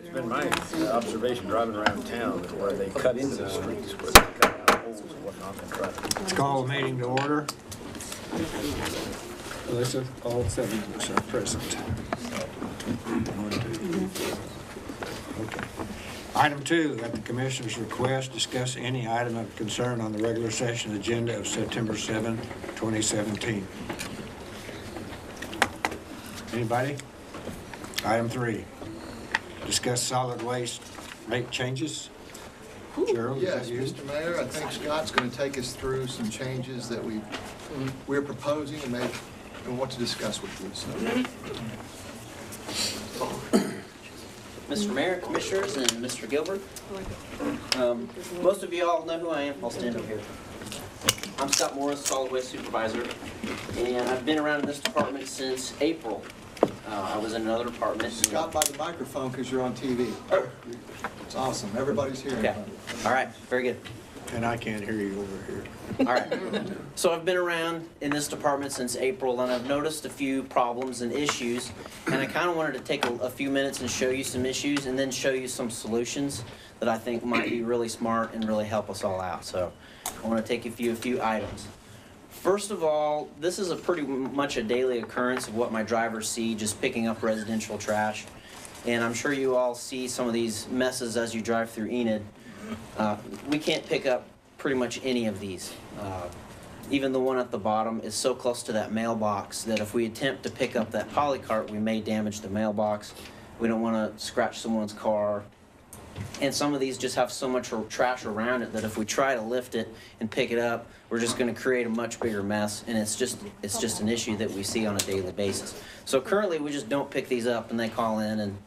It's been my observation driving around town that where they cut into the streets, where they cut out holes and whatnot in traffic. Let's call the meeting to order. Alyssa, all 7 of us are present. 1, 2. Okay. Item 2, at the Commissioner's request, discuss any item of concern on the regular session agenda of September 7, 2017. Anybody? Item 3, discuss solid waste rate changes. Gerald, is Yes, that you? Mr. Mayor, I think Scott's going to take us through some changes that we're proposing and want to discuss with you. So, Mr. Mayor, Commissioners, and Mr. Gilbert. Most of you all know who I am. I'll stand over here. I'm Scott Morris, Solid Waste Supervisor, and I've been around in this department since April. I was in another department. Scott, by the microphone because you're on TV. It's awesome. Everybody's hearing. Okay. All right. Very good. And I can't hear you over here. All right. So I've been around in this department since April, and I've noticed a few problems and issues, and I kind of wanted to take a few minutes and show you some issues and then show you some solutions that I think might be really smart and really help us all out. So I want to take you through a few items. First of all, this is a pretty much a daily occurrence of what my drivers see just picking up residential trash. And I'm sure you all see some of these messes as you drive through Enid. We can't pick up pretty much any of these. Even the one at the bottom is so close to that mailbox that if we attempt to pick up that polycart, we may damage the mailbox. We don't want to scratch someone's car. And some of these just have so much trash around it that if we try to lift it and pick it up, we're just going to create a much bigger mess, and it's just an issue that we see on a daily basis. So currently we just don't pick these up, and they call in and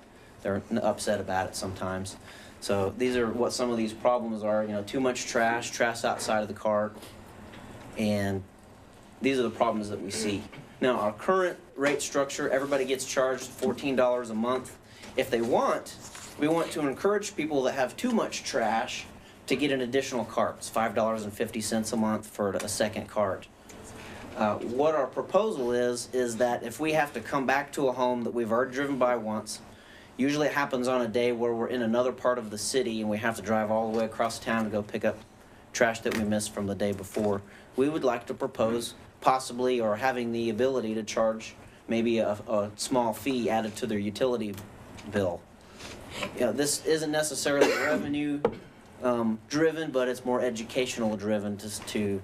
they're upset about it sometimes. So these are what some of these problems are, too much trash outside of the cart, and these are the problems that we see. Now our current rate structure, everybody gets charged $14 a month. If they want, we want to encourage people that have too much trash to get an additional cart. It's $5.50 a month for a second cart. What our proposal is that if we have to come back to a home that we've already driven by once, usually it happens on a day where we're in another part of the city and we have to drive all the way across town to go pick up trash that we missed from the day before, we would like to propose possibly or having the ability to charge maybe a small fee added to their utility bill. This isn't necessarily revenue driven, but it's more educational driven, just to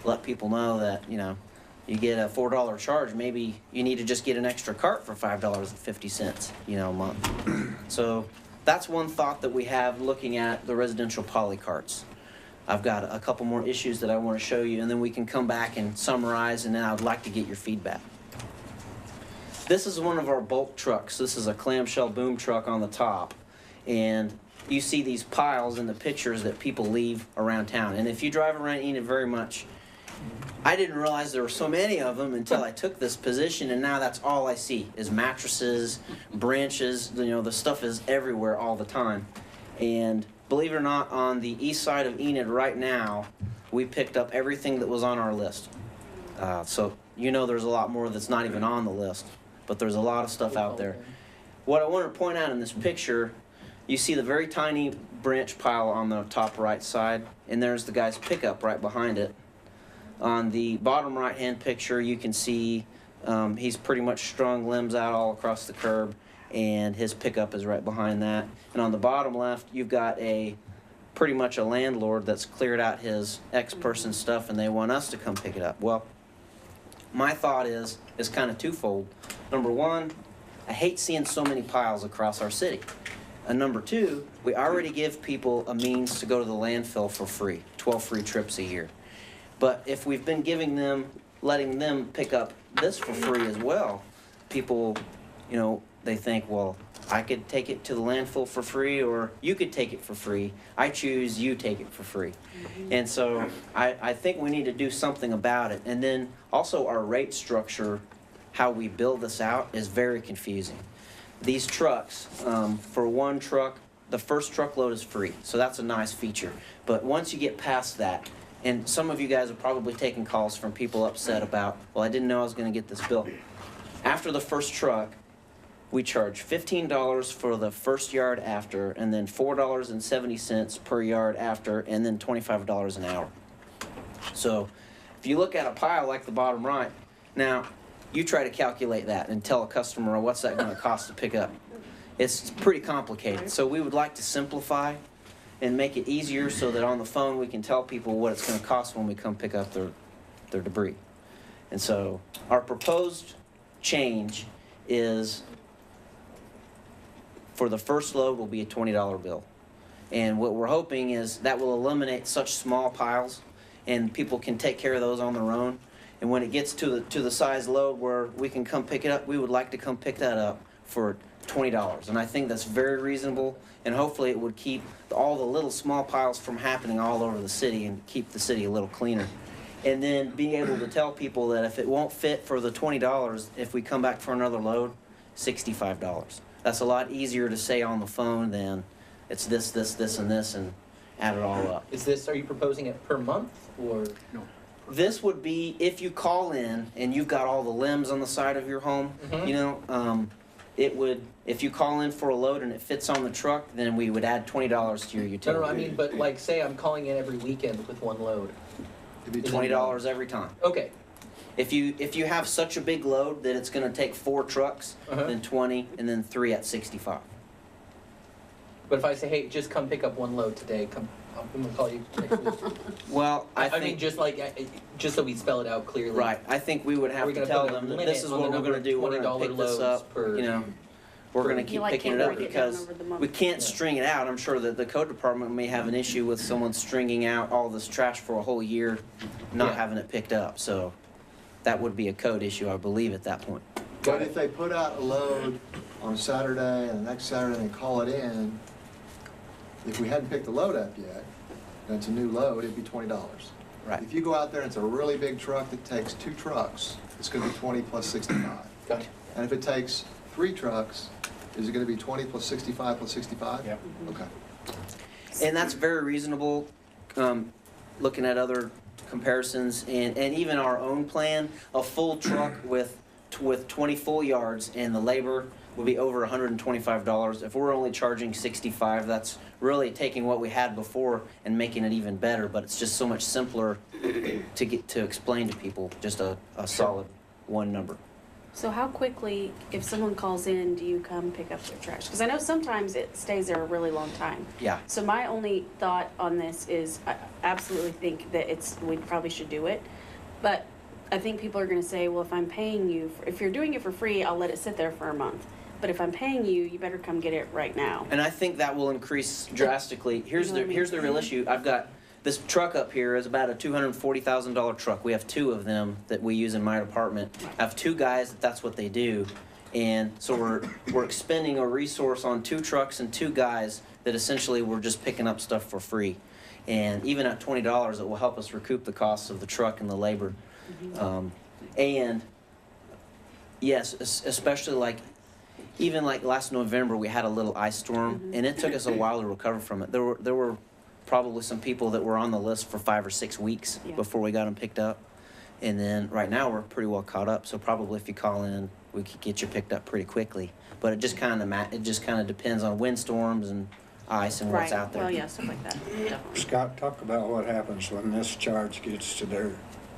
let people know that, you get a $4 charge, maybe you need to just get an extra cart for $5.50, a month. So that's one thought that we have looking at the residential poly carts. I've got a couple more issues that I want to show you, and then we can come back and summarize, and then I would like to get your feedback. This is one of our bulk trucks. This is a clamshell boom truck on the top, and you see these piles in the pictures that people leave around town. And if you drive around Enid very much, I didn't realize there were so many of them until I took this position, and now that's all I see is mattresses, branches. The stuff is everywhere all the time. And believe it or not, on the east side of Enid right now, we picked up everything that was on our list. So there's a lot more that's not even on the list, but there's a lot of stuff out there. What I want to point out in this picture, you see the very tiny branch pile on the top right side, and there's the guy's pickup right behind it. On the bottom right-hand picture, you can see he's pretty much strung limbs out all across the curb, and his pickup is right behind that. And on the bottom left, you've got pretty much a landlord that's cleared out his ex-person's stuff, and they want us to come pick it up. Well, my thought is kind of twofold. Number one, I hate seeing so many piles across our city. And number two, we already give people a means to go to the landfill for free, 12 free trips a year. But if we've been letting them pick up this for free as well, people, they think, well, I could take it to the landfill for free, or you could take it for free. I choose you take it for free. And so I think we need to do something about it. And then also our rate structure, how we build this out, is very confusing. These trucks, for one truck, the first truckload is free. So that's a nice feature. But once you get past that, and some of you guys have probably taken calls from people upset about, well, I didn't know I was going to get this bill. After the first truck, we charge $15 for the first yard after, and then $4.70 per yard after, and then $25 an hour. So if you look at a pile like the bottom right, now you try to calculate that and tell a customer what's that going to cost to pick up. It's pretty complicated. So we would like to simplify and make it easier so that on the phone we can tell people what it's going to cost when we come pick up their debris. And so our proposed change is for the first load will be a $20 bill. And what we're hoping is that will eliminate such small piles and people can take care of those on their own. And when it gets to the size load where we can come pick it up, we would like to come pick that up for $20. And I think that's very reasonable, and hopefully it would keep all the little small piles from happening all over the city and keep the city a little cleaner. And then being able to tell people that if it won't fit for the $20, if we come back for another load, $65. That's a lot easier to say on the phone than it's this, this, this, and this, and add it all up. Are you proposing it per month or? No. This would be if you call in and you've got all the limbs on the side of your home, you know, it would, if you call in for a load and it fits on the truck, then we would add $20 to your utility. No, I mean, but like, say I'm calling in every weekend with one load. It'd be $20 every time. Okay, If you have such a big load that it's going to take 4 trucks, then 20, and then 3 at 65. but if I say, hey, just come pick up one load today, I'm gonna call you next week. Well, I think mean, just like, just so we spell it out clearly. right. I think we would Are have we to gonna tell put a them that limit this is on the what we're number going to do. of We're going to $20 pick this loads up. per- You know, we're going to keep like, picking can't it up break it down because over the month. we can't Yeah. string it out. I'm sure that the code department may have an issue with someone stringing out all this trash for a whole year, not Yeah. having it picked up. So that would be a code issue, I believe, at that point. But if they put out a load on Saturday and the next Saturday they call it in, if we hadn't picked the load up yet, and it's a new load, it'd be $20. Right. If you go out there and it's a really big truck that takes 2 trucks, it's gonna be 20 plus 65. Gotcha. And if it takes 3 trucks, is it gonna be 20 plus 65 plus 65? Yep. Okay. And that's very reasonable, looking at other comparisons and even our own plan. A full truck with 20 full yards and the labor would be over $125. If we're only charging $65, that's really taking what we had before and making it even better, but it's just so much simpler to explain to people, just a solid one number. So how quickly, if someone calls in, do you come pick up their trash? Because I know sometimes it stays there a really long time. Yeah. So my only thought on this is I absolutely think that we probably should do it. But I think people are going to say, well, if I'm paying you, if you're doing it for free, I'll let it sit there for a month. But if I'm paying you, you better come get it right now. And I think that will increase drastically. Here's You know what I mean? here's the real issue. I've got this truck up here is about a $240,000 truck. We have 2 of them that we use in my department. I have 2 guys that's what they do, and so we're expending a resource on 2 trucks and 2 guys that essentially we're just picking up stuff for free. And even at $20, it will help us recoup the costs of the truck and the labor. And yes, especially like. Even like last November, we had a little ice storm, and it took us a while to recover from it. There were probably some people that were on the list for 5 or 6 weeks Yeah. before we got them picked up. And then right now we're pretty well caught up. So probably if you call in, we could get you picked up pretty quickly. But it just kind of depends on windstorms and ice and what's Right. out there. Well, yeah, stuff like that. Definitely. Scott, talk about what happens when this charge gets to their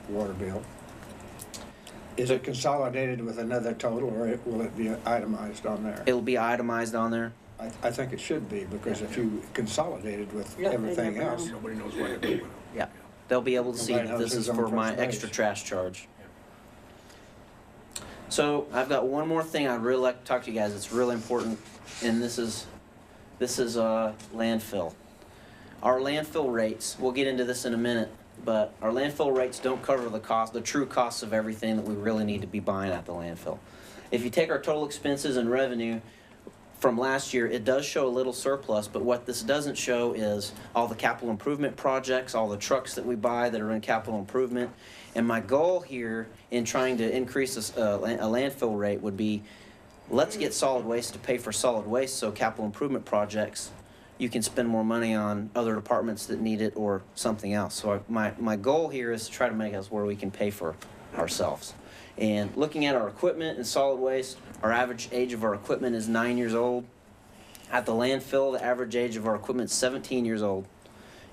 water bill. Is it consolidated with another total, or will it be itemized on there? It'll be itemized on there. I think it should be, because if you consolidate it with Yeah. everything They never else, know. Nobody knows what to do. Yeah. They'll be able to see Nobody that knows this is who's on for first my base. extra trash charge. So I've got one more thing I'd really like to talk to you guys. It's really important, and this is landfill. Our landfill rates. We'll get into this in a minute, but our landfill rates don't cover the true costs of everything that we really need to be buying at the landfill. If you take our total expenses and revenue from last year, it does show a little surplus, but what this doesn't show is all the capital improvement projects, all the trucks that we buy that are in capital improvement. And my goal here in trying to increase a landfill rate would be, let's get solid waste to pay for solid waste, so capital improvement projects, you can spend more money on other departments that need it or something else. So my goal here is to try to make us where we can pay for ourselves. And looking at our equipment and solid waste, our average age of our equipment is 9 years old. At the landfill, the average age of our equipment is 17 years old.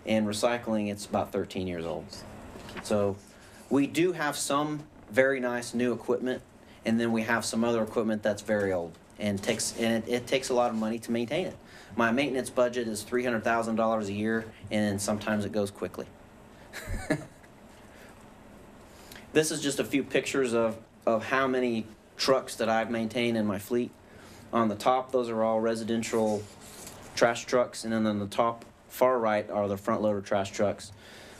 And recycling, it's about 13 years old. So we do have some very nice new equipment, and then we have some other equipment that's very old, and it takes a lot of money to maintain it. My maintenance budget is $300,000 a year, and sometimes it goes quickly. This is just a few pictures of how many trucks that I've maintained in my fleet. On the top, those are all residential trash trucks, and then on the top far right are the front loader trash trucks.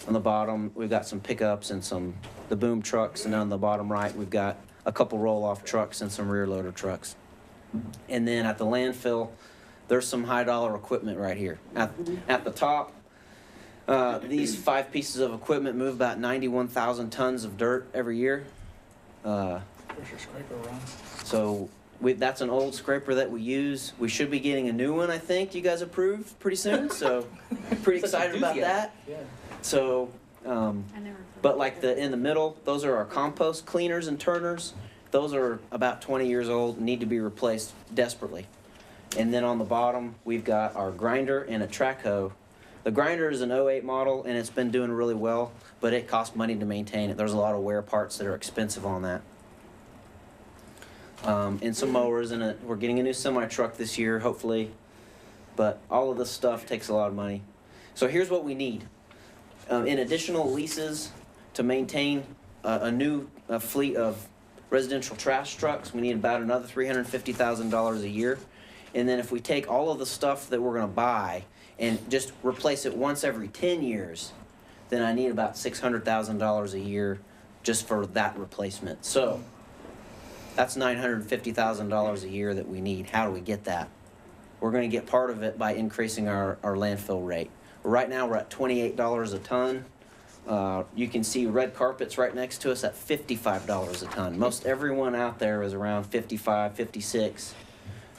On the bottom, we've got some pickups and the boom trucks, and on the bottom right, we've got a couple roll-off trucks and some rear loader trucks. And then at the landfill, there's some high dollar equipment right here. At the top, these 5 pieces of equipment move about 91,000 tons of dirt every year. Where's your scraper run? So that's an old scraper that we use. We should be getting a new one, I think, you guys approved pretty soon, so pretty Such excited about that. Yeah. So, I never. but like in the middle, those are our compost cleaners and turners. Those are about 20 years old and need to be replaced desperately. And then on the bottom, we've got our grinder and a track hoe. The grinder is an '08 model, and it's been doing really well, but it costs money to maintain it. There's a lot of wear parts that are expensive on that. And some mowers, and we're getting a new semi-truck this year, hopefully. But all of this stuff takes a lot of money. So here's what we need. In additional leases to maintain a new fleet of residential trash trucks, we need about another $350,000 a year. And then if we take all of the stuff that we're gonna buy and just replace it once every 10 years, then I need about $600,000 a year just for that replacement. So that's $950,000 a year that we need. How do we get that? We're gonna get part of it by increasing our landfill rate. Right now, we're at $28 a ton. You can see red carpets right next to us at $55 a ton. Most everyone out there is around 55, 56.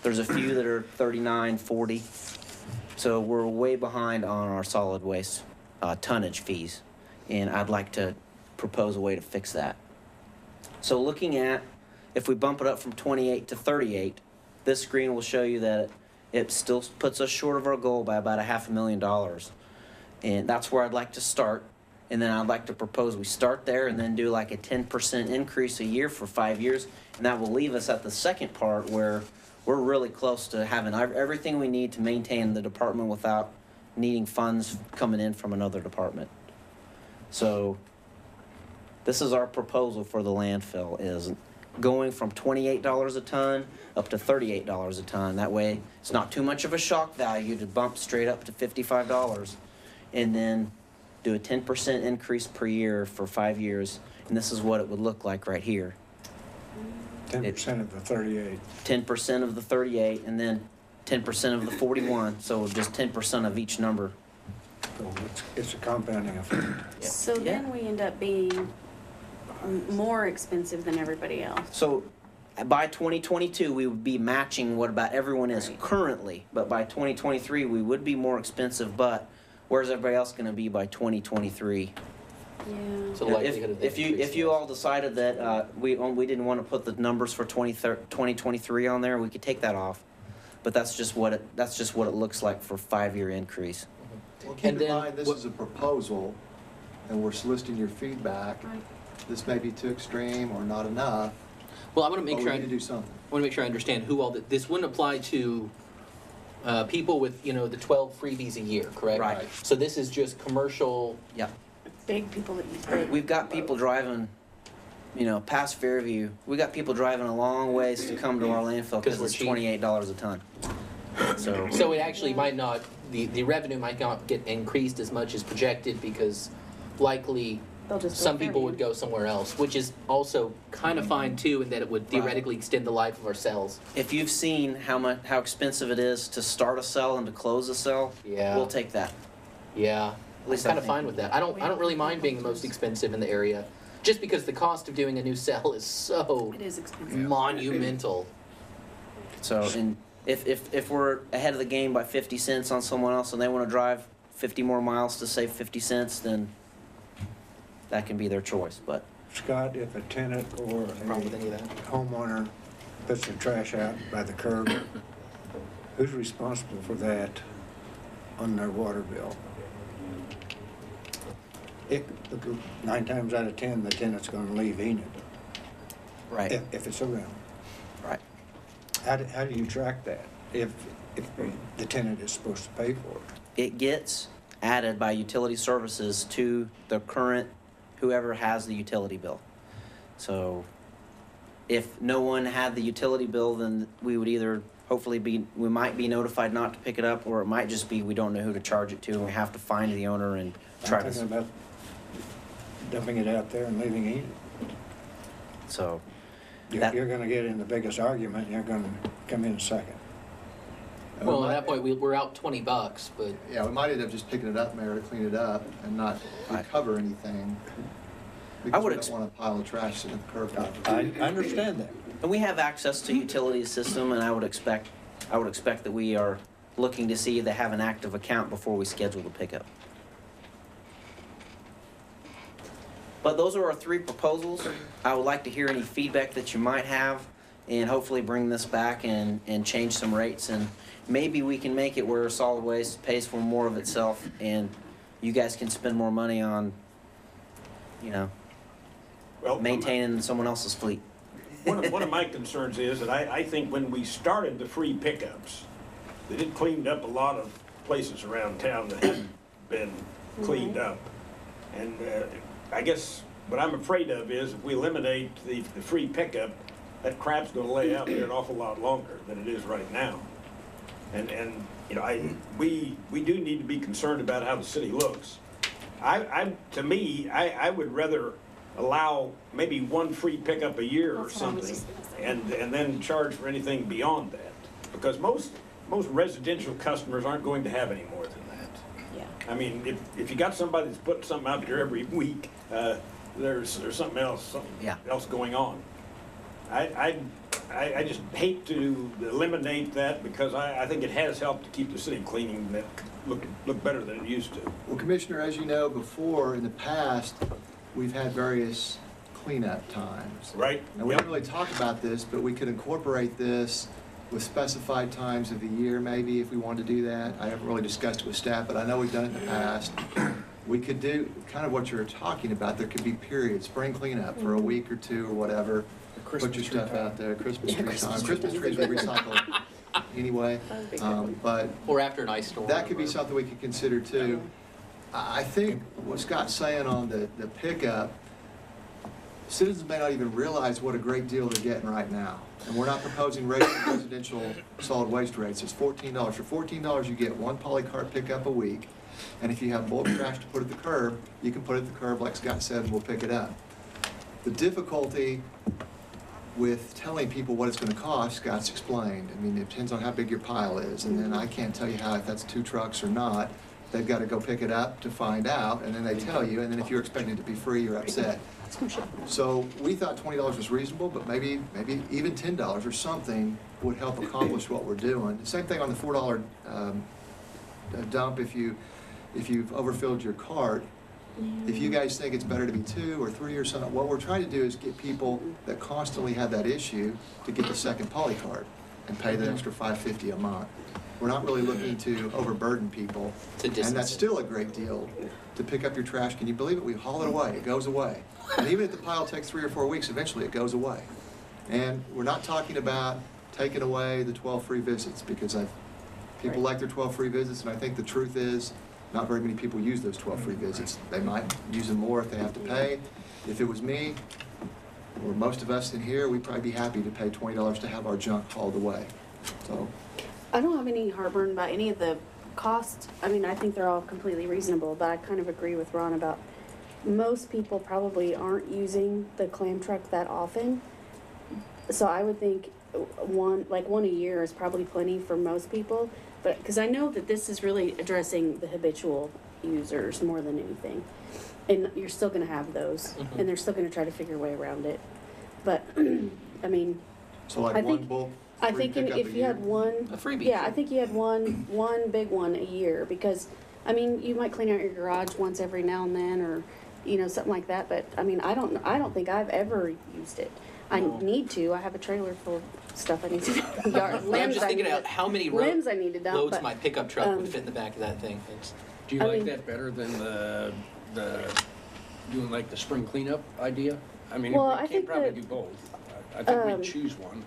There's a few that are 39, 40. So we're way behind on our solid waste tonnage fees. And I'd like to propose a way to fix that. So looking at, if we bump it up from 28 to 38, this screen will show you that it still puts us short of our goal by about $500,000. And that's where I'd like to start. And then I'd like to propose we start there and then do like a 10% increase a year for 5 years. And that will leave us at the second part where we're really close to having everything we need to maintain the department without needing funds coming in from another department. So this is our proposal for the landfill, is going from $28 a ton up to $38 a ton. That way it's not too much of a shock value to bump straight up to $55, and then do a 10% increase per year for 5 years. And this is what it would look like right here. 10% of the 38. 10% of the 38, and then 10% of the 41, so just 10% of each number. So it's a compounding effect. So then we end up being more expensive than everybody else. So by 2022, we would be matching what about everyone is currently, but by 2023, we would be more expensive, but where's everybody else gonna be by 2023? Yeah. So the likelihood of If you all decided that we didn't want to put the numbers for 2023 on there, we could take that off. But that's just what it looks like for 5-year increase. Well, keep And in then mind, this is a proposal, and we're soliciting your feedback. Right. This may be too extreme or not enough, Well, I want to but make we sure need to do something. I understand who all this wouldn't apply to people with the 12 freebies a year, correct? Right. So this is just commercial. Yeah. Big people that use big. We've got people driving, past Fairview. We got people driving a long ways to come to our landfill because we're it's cheap. $28 a ton. So it actually might not, the revenue might not get increased as much as projected because likely They'll just go some people Fairview. would go somewhere else, which is also kind of fine too, in that it would theoretically extend the life of our cells. If you've seen how expensive it is to start a cell and to close a cell, Yeah. we'll take that. Yeah, I'm least kind I of think. fine with that. I don't really mind being the most expensive in the area, just because the cost of doing a new cell is so It is expensive. monumental. So, and if we're ahead of the game by 50 cents on someone else and they want to drive 50 more miles to save 50 cents, then that can be their choice. But Scott, if a tenant or a Problem with any of that? homeowner puts their trash out by the curb, who's responsible for that on their water bill? Look, 9 times out of 10, the tenant's gonna leave Enid, Right, if it's around. right. How do you track that if the tenant is supposed to pay for it? It gets added by utility services to the current, whoever has the utility bill. So if no one had the utility bill, then we would either we might be notified not to pick it up, or it might just be we don't know who to charge it to, and we have to find the owner and try I'm talking to, about dumping it out there and leaving Enid. so. You're That- gonna get in the biggest argument, you're gonna come in second. Well, at that point, we're out $20, but Yeah, we might end up just picking it up, Mayor, to clean it up and not Right. recover anything. I Because would we don't want a pile of trash sitting at the curb. I understand that. And we have access to utility system, and I would expect that we are looking to see if they have an active account before we schedule the pickup. But those are our 3 proposals. I would like to hear any feedback that you might have, and hopefully bring this back and change some rates, and maybe we can make it where solid waste pays for more of itself, and you guys can spend more money on, Well, maintaining someone else's fleet. one of my concerns is that I think when we started the free pickups, that it cleaned up a lot of places around town that hadn't been cleaned up. And I guess what I'm afraid of is if we eliminate the free pickup, that crap's gonna lay out there an awful lot longer than it is right now. And we do need to be concerned about how the city looks. To me, I would rather allow maybe 1 free pickup a year or That's what I was something, just gonna say. and then charge for anything beyond that. Because most residential customers aren't going to have any more than that. Yeah. I mean, if you got somebody that's putting something out there every week, there's something else Yeah. going on. I just hate to eliminate that, because I think it has helped to keep the city cleaning, that look better than it used to. Well, Commissioner, as you know, before, in the past, we've had various cleanup times. Right? And we didn't really talk about this, but we could incorporate this with specified times of the year, maybe, if we wanted to do that. I haven't really discussed it with staff, but I know we've done it in the past. We could do kind of what you're talking about. There could be periods, spring cleanup for a week or 2 or whatever. Put your stuff out there, Christmas tree time. Christmas trees we recycle anyway. That would be a good one. But or after an ice storm. that could be or- something we could consider too. I think what Scott's saying on the pickup, citizens may not even realize what a great deal they're getting right now. And we're not proposing raising residential solid waste rates. It's $14. For $14, you get 1 polycart pickup a week. And if you have bulk trash to put at the curb, you can put it at the curb, like Scott said, and we'll pick it up. The difficulty with telling people what it's gonna cost, Scott's explained. I mean, it depends on how big your pile is, and then I can't tell you how, if that's 2 trucks or not. They've gotta go pick it up to find out, and then they tell you, and then if you're expecting it to be free, you're upset. So we thought $20 was reasonable, but maybe even $10 or something would help accomplish what we're doing. Same thing on the $4 dump if you've overfilled your cart. If you guys think it's better to be 2 or 3 or something, what we're trying to do is get people that constantly have that issue to get the second poly card and pay the extra $5.50 a month. We're not really looking to overburden people. To And distance that's it. still a great deal to pick up your trash. Can you believe it? We haul it away. It goes away. And even if the pile takes 3 or 4 weeks, eventually it goes away. And we're not talking about taking away the 12 free visits, because people like their 12 free visits, and I think the truth is, not very many people use those 12 free visits. They might use them more if they have to pay. If it was me, or most of us in here, we'd probably be happy to pay $20 to have our junk hauled away. So, I don't have any heartburn about any of the costs. I mean, I think they're all completely reasonable, but I kind of agree with Ron about most people probably aren't using the clam truck that often. So I would think one a year is probably plenty for most people. But, because I know that this is really addressing the habitual users more than anything. And you're still gonna have those, and they're still gonna try to figure a way around it. But, I mean, so like I one think- bulk I free think pickup if a you year? had one, A freebie. yeah, I think you had one big one a year, because, I mean, you might clean out your garage once every now and then, or you know, something like that, but, I mean, I don't think I've ever used it. I need to, I have a trailer full of stuff I need to, yard, I'm limbs just I thinking need out to, how many limbs I need to dump, loads but, my pickup truck would fit in the back of that thing. Do you I like mean- that better than the doing like the spring cleanup idea? I mean, Well, we I can't think probably that, do both. I think we'd choose one.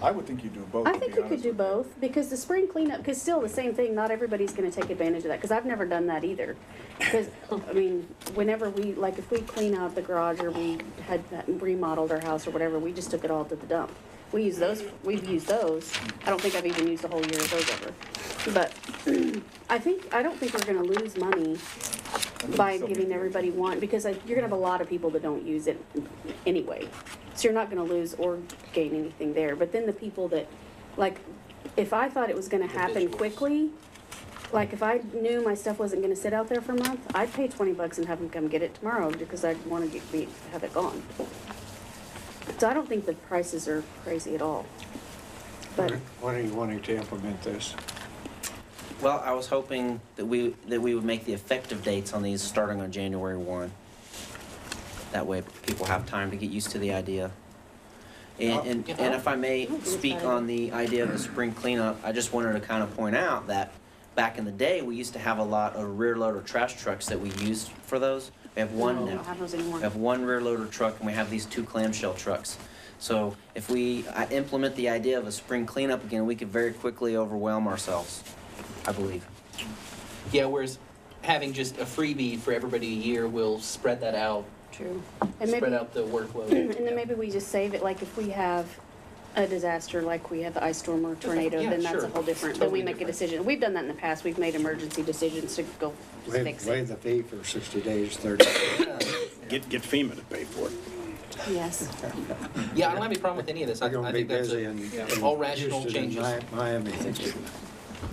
I would think you do both. I to think be you could honest do with you. both, because the spring cleanup, because still the same thing, not everybody's gonna take advantage of that, because I've never done that either. Because, I mean, whenever we, like, if we clean out the garage, or we had remodeled our house or whatever, we just took it all to the dump. We use those, we've used those. I don't think I've even used a whole year of those ever. But I don't think we're gonna lose money by giving everybody one, because you're gonna have a lot of people that don't use it anyway. So you're not gonna lose or gain anything there. But then the people that, like, if I thought it was gonna happen quickly, like if I knew my stuff wasn't gonna sit out there for a month, I'd pay $20 and have them come get it tomorrow, because I'd wanna have it gone. So I don't think the prices are crazy at all. But When are you wanting to implement this? Well, I was hoping that we would make the effective dates on these starting on January 1. That way people have time to get used to the idea. And if I may speak on the idea of the spring cleanup, I just wanted to kind of point out that back in the day, we used to have a lot of rear loader trash trucks that we used for those. We have one no, we now. don't have those anymore. We have one rear loader truck, and we have these 2 clamshell trucks. So if we implement the idea of a spring cleanup again, we could very quickly overwhelm ourselves, I believe. Yeah, whereas having just a freebie for everybody a year will spread that out, True. And spread maybe, out the workload. and then maybe we just save it, like if we have a disaster, like we had the ice storm or tornado, Yeah, then that's sure. a whole different, then Totally we make a different. decision. We've done that in the past. We've made emergency decisions to go Waive fix waive it. the fee for 60 days, 30 days. Get FEMA to pay for it. Yes. Yeah, I don't have any problem with any of this. I We're gonna I be think that's busy in all rational Houston and changes. Miami.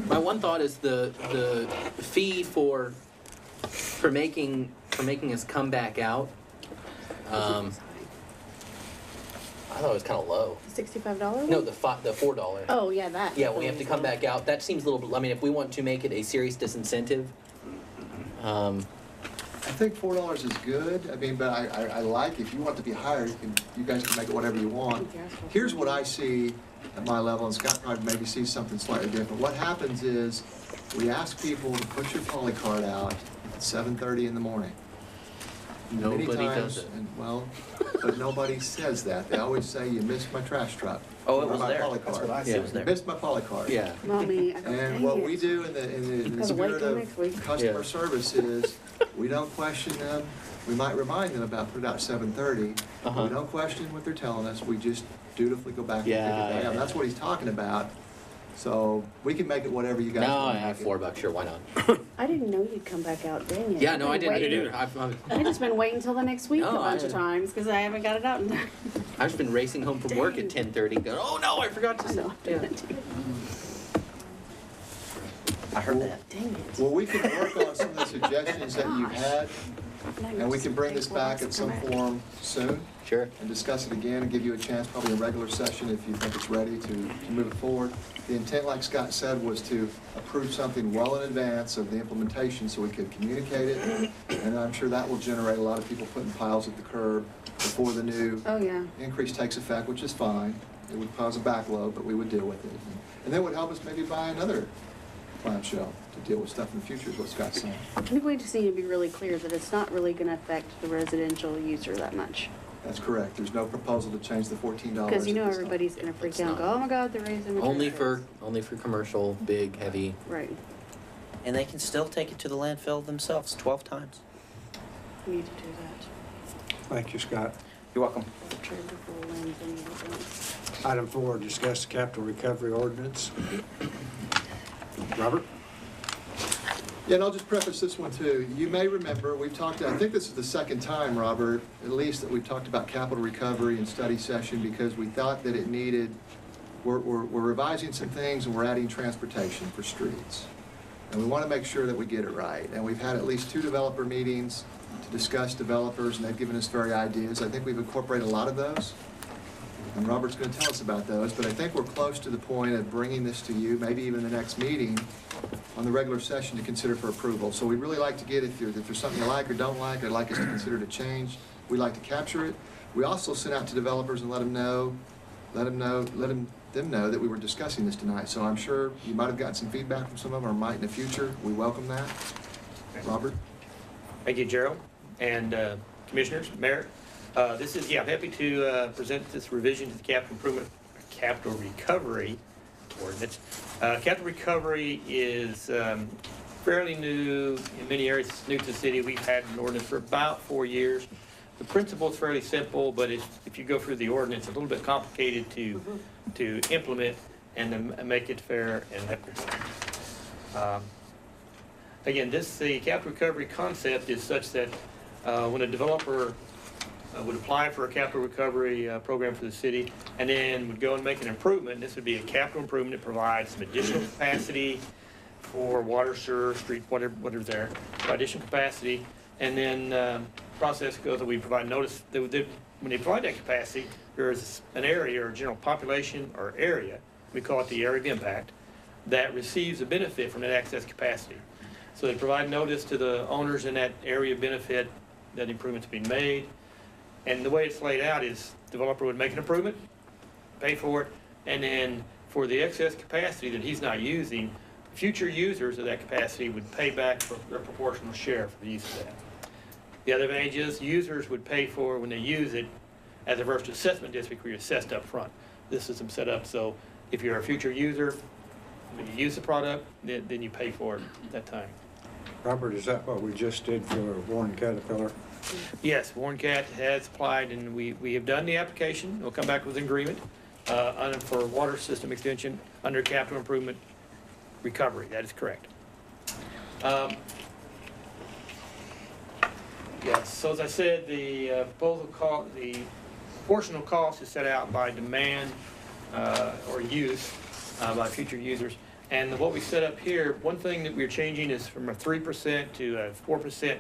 My one thought is the fee for making us come back out. I thought it was kind of low. $65? No, the $4. Oh, yeah, that. Yeah, when we have to come back out, that seems a little bit. I mean, if we want to make it a serious disincentive, I think $4 is good. I mean, but I like, if you want to be higher, you guys can make it whatever you want. Here's what I see at my level, and Scott probably maybe sees something slightly different. What happens is, we ask people to put your poly card out at 7:30 in the morning. Many Nobody times, does it. Well, but nobody says that. They always say, you missed my trash truck. Oh, it Or was my there. poly That's card. what I It said. was You there. missed my poly card. yeah. Mommy, And dang what it. we do in the Gotta wait spirit till of next week. customer Yeah. service is, we don't question them. We might remind them about put it out at 7:30. Uh-huh. We don't question what they're telling us. We just dutifully go back and pick it Yeah, back up. yeah. That's what he's talking about. So we can make it whatever you guys No, I want to have make it. $4. Sure, why not? I didn't know you'd come back out, dang it. Yeah, I've no, I been didn't waiting. either. I've just been waiting till the next week a No, bunch of times, because I haven't got it out in time. I've just been racing home from work at 10:30, going, oh no, I forgot to I say. know, I'm doing it too. I heard that. Dang it. Well, we can work on some of the suggestions that you've had, and we can bring this back at some form soon Sure. and discuss it again and give you a chance, probably a regular session if you think it's ready to move it forward. The intent, like Scott said, was to approve something well in advance of the implementation so we could communicate it. And I'm sure that will generate a lot of people putting piles at the curb before the new Oh, yeah. increase takes effect, which is fine. It would cause a backload, but we would deal with it. And that would help us maybe buy another clamshell to deal with stuff in the future, is what Scott's saying. I think we just need to be really clear that it's not really gonna affect the residential user that much. That's correct. There's no proposal to change the $14. Because you know at this time. everybody's gonna freak It's out and go, not. oh my God, they're raising the Only taxes." for commercial, big, heavy. Right. And they can still take it to the landfill themselves 12 times. We need to do that. Thank you, Scott. You're welcome. Trailer full of limbs, we need to do it. Item 4, discuss the capital recovery ordinance. Robert? Yeah, and I'll just preface this one too. You may remember, we've talked, I think this is the second time, Robert, at least, that we've talked about capital recovery in study session because we thought that it needed, we're revising some things and we're adding transportation for streets. And we want to make sure that we get it right. And we've had at least 2 developer meetings to discuss developers, and they've given us very ideas. I think we've incorporated a lot of those. And Robert's going to tell us about those, but I think we're close to the point of bringing this to you, maybe even the next meeting, on the regular session to consider for approval. So we'd really like to get, if there's something you like or don't like, or like us to consider to change, we'd like to capture it. We also sent out to developers and let them know that we were discussing this tonight. So I'm sure you might have gotten some feedback from some of them, or might in the future. We welcome that. Robert? Thank you, Gerald, and Commissioners, Mayor. I'm happy to present this revision to the capital recovery ordinance. Capital recovery is fairly new in many areas. It's new to the city. We've had an ordinance for about 4 years. The principle is fairly simple, but if you go through the ordinance, it's a little bit complicated to implement and to make it fair and equitable. Again, the capital recovery concept is such that when a developer would apply for a capital recovery program for the city and then would go and make an improvement, this would be a capital improvement that provides some additional capacity for water, sewer, street, whatever's there, additional capacity, and then process goes that we provide notice that when they provide that capacity, there's an area or general population or area, we call it the area of impact, that receives a benefit from that excess capacity. So they provide notice to the owners in that area of benefit that the improvement's being made. And the way it's laid out is developer would make an improvement, pay for it, and then for the excess capacity that he's not using, future users of that capacity would pay back for their proportional share for the use of that. The other advantage is users would pay for when they use it as opposed to assessment district where you're assessed up front. This system set up so if you're a future user, when you use the product, then you pay for it at that time. Robert, is that what we just did for Warren Caterpillar? Yes, Warren Cat has applied and we have done the application. We'll come back with an agreement for water system extension under capital improvement recovery. That is correct. Yes, so as I said, the proportional cost is set out by demand or use by future users. And what we set up here, one thing that we're changing is from a 3% to a 4%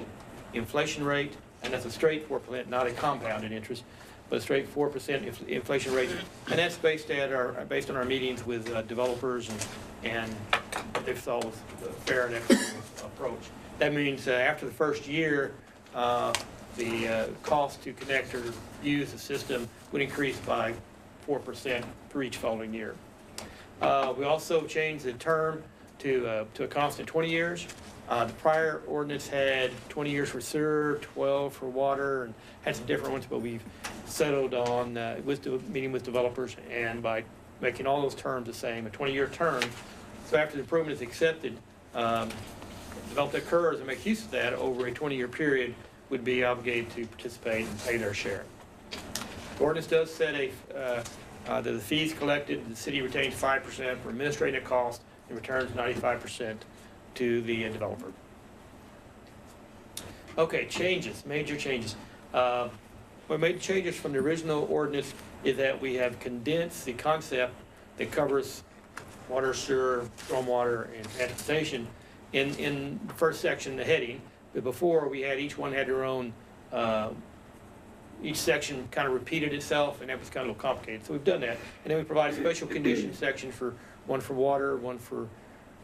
inflation rate, and that's a straight 4%, not a compounded interest, but a straight 4% inflation rate. And that's based on our meetings with developers and they've thought was a fair and equitable approach. That means after the first year, the cost to connect or use the system would increase by 4% for each following year. We also changed the term to a constant 20 years. The prior ordinance had 20 years for sewer, 12 for water, and had some different ones, but we've settled on, meeting with developers and by making all those terms the same, a 20-year term. So after the improvement is accepted, developer that occurs and makes use of that over a 20-year period would be obligated to participate and pay their share. The ordinance does set that the fees collected, the city retains 5% for administrative costs and returns 95% to the developer. Okay, changes, major changes. What made changes from the original ordinance is that we have condensed the concept that covers water, sewer, stormwater, and transportation in the first section, the heading. But before, we had each one had their own, each section kind of repeated itself, and that was kind of a little complicated. So we've done that. And then we provide a special condition section for one for water, one for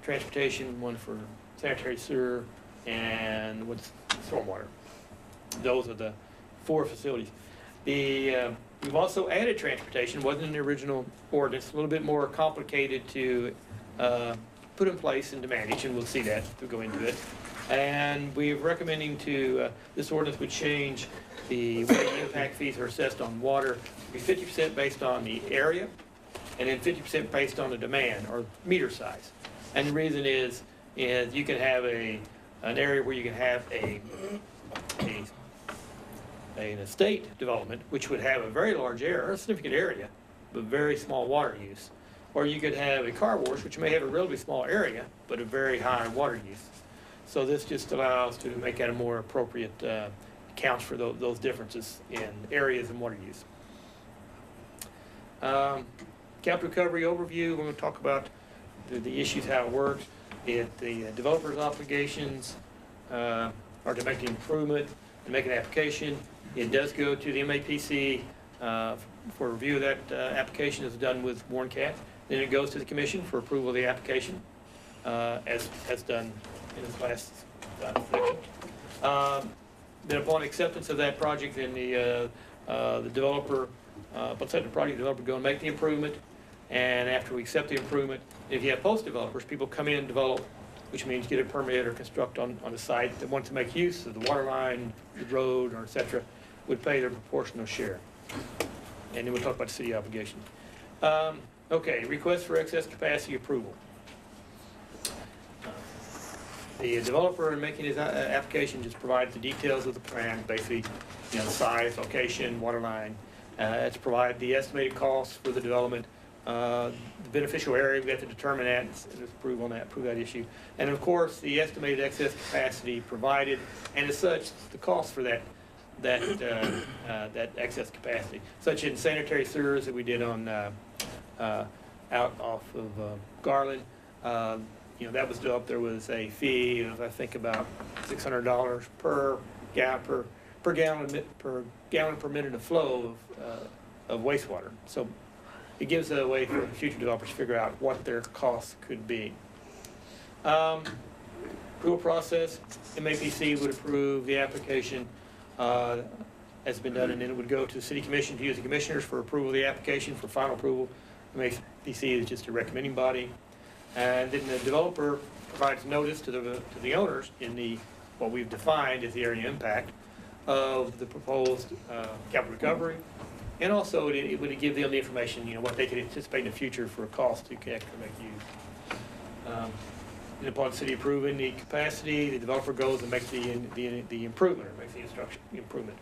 transportation, one for sanitary sewer, and what's stormwater. Those are the 4 facilities. We've also added transportation. It wasn't in the original ordinance. A little bit more complicated to put in place and to manage, and we'll see that as we go into it. And we're recommending this ordinance would change the way impact fees are assessed on water to be 50% based on the area, and then 50% based on the demand or meter size. And the reason is you can have an area where you can have an estate development, which would have a very large area, a significant area, but very small water use. Or you could have a car wash, which may have a relatively small area, but a very high water use. So this just allows to make that a more appropriate accounts for those differences in areas and water use. Capital recovery overview, we're going to talk about the issues, how it works. The developer's obligations are to make the improvement and make an application. It does go to the MAPC for review of that application is done with Warren Cat. Then it goes to the commission for approval of the application. as done in this last section. Then upon acceptance of that project, then the developer, upon accepting the project, the developer go and make the improvement. And after we accept the improvement, if you have post-developers, people come in and develop, which means get a permit or construct on the site that want to make use of the water line, the road, or et cetera, would pay their proportional share. And then we'll talk about the city obligation. Okay, request for excess capacity approval. The developer in making his application just provides the details of the plan, basically, you know, size, location, water line. It's provide the estimated costs for the development, the beneficial area, we have to determine that, and approve that issue. And of course, the estimated excess capacity provided, and as such, the cost for that excess capacity, such in sanitary sewers that we did on out off of Garland. You know, that was developed. There was a fee of, I think, about $600 per gallon per minute of flow of wastewater. So it gives a way for future developers to figure out what their costs could be. Approval process: MAPC would approve the application as been done, and then it would go to the city commission to use the commissioners for approval of the application for final approval. MAPC is just a recommending body. And then the developer provides notice to the owners in what we've defined as the area impact of the proposed capital recovery, and also it would give them the information, you know, what they could anticipate in the future for a cost to connect or make use. And upon the city approving the capacity, the developer goes and makes the improvement, or makes the instruction improvement.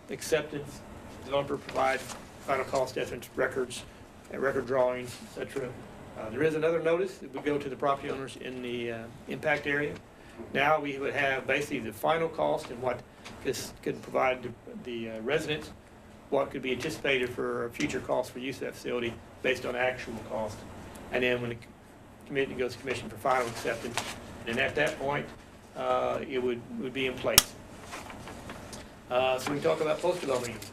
Acceptance: developer provides final cost estimates, records, and record drawings, etc. There is another notice that would go to the property owners in the impact area. Now we would have basically the final cost and what this could provide the residents, what could be anticipated for future costs for use of that facility based on actual cost. And then when the committee goes to commission for final acceptance, and at that point, it would be in place. So we can talk about post-development users.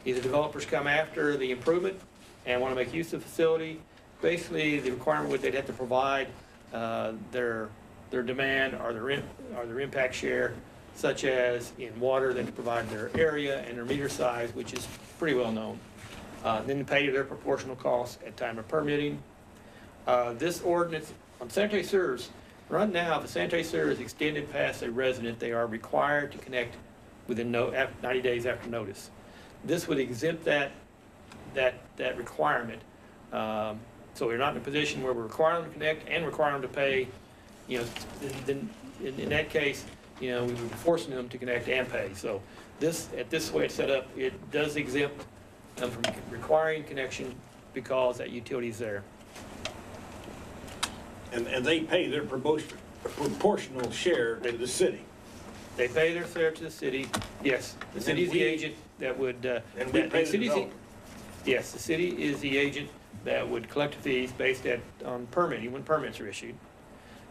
Either developers come after the improvement and want to make use of the facility. Basically, the requirement would they'd have to provide their demand or their impact share, such as in water, they can provide their area and their meter size, which is pretty well known. Then pay their proportional costs at time of permitting. This ordinance on sanitary sewers, right now, if a sanitary sewer is extended past a resident, they are required to connect within 90 days after notice. This would exempt that requirement. So we're not in a position where we're requiring them to connect and requiring them to pay. You know, then in that case, you know, we would be forcing them to connect and pay. So this way it's set up, it does exempt them from requiring connection because that utility is there. And they pay their proportional share to the city. They pay their share to the city. Yes, the city is the agent that would. And we pay the developer. Yes, the city is the agent that would collect fees based on permitting, when permits are issued.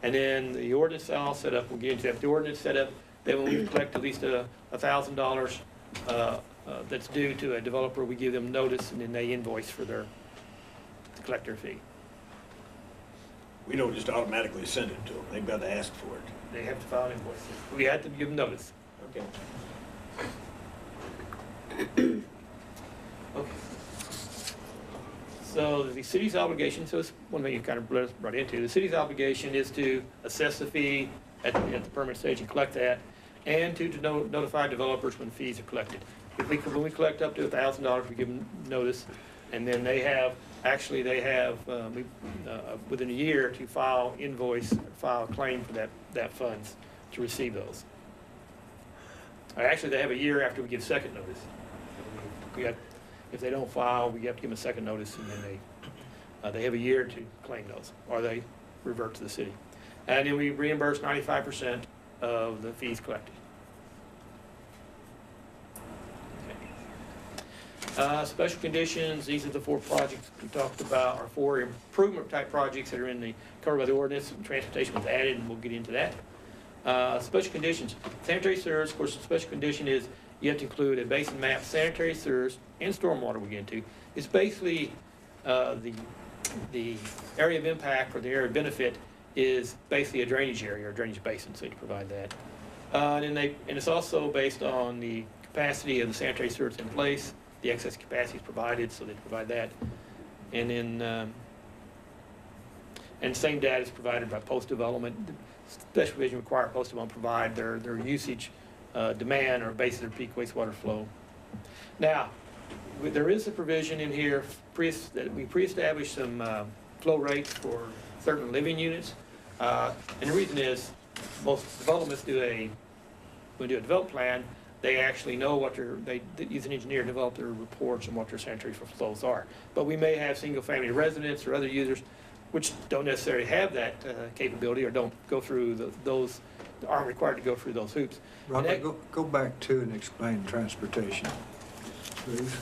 And then the ordinance all set up, we'll get into that. If the ordinance set up, then when we collect at least $1,000 that's due to a developer, we give them notice and then they invoice to collect their fee. We don't just automatically send it to them. They've got to ask for it. They have to file an invoice. We had to give them notice. Okay. Okay. So the city's obligation, so it's one thing you kind of brought into, the city's obligation is to assess the fee at the permit stage and collect that, and to notify developers when fees are collected. When we collect up to $1,000, we give them notice, and then they have within a year to file a claim for that funds to receive those. Actually, they have a year after we give second notice. If they don't file, we have to give them a second notice, and then they have a year to claim those, or they revert to the city. And then we reimburse 95% of the fees collected. Okay. Special conditions, these are the 4 projects we talked about, or 4 improvement type projects that are covered by the ordinance. Transportation was added, and we'll get into that. Special conditions, sanitary sewers, of course, the special condition is you have to include a basin map, sanitary sewers, and stormwater we get into. It's basically the the area of impact or the area of benefit is basically a drainage area or drainage basin, so you provide that. And it's also based on the capacity of the sanitary sewer that's in place, the excess capacity is provided, so they provide that. And then, and same data is provided by post-development. Special provision require post-development provide their usage, demand, or base of their peak wastewater flow. Now, there is a provision in here that we pre-established some flow rates for certain living units. And the reason is most developments when they do a development plan, they actually know what they use an engineer to develop their reports on what their sanitary flows are. But we may have single-family residents or other users which don't necessarily have that capability or don't go through aren't required to go through those hoops. Robert, go back to and explain transportation, please.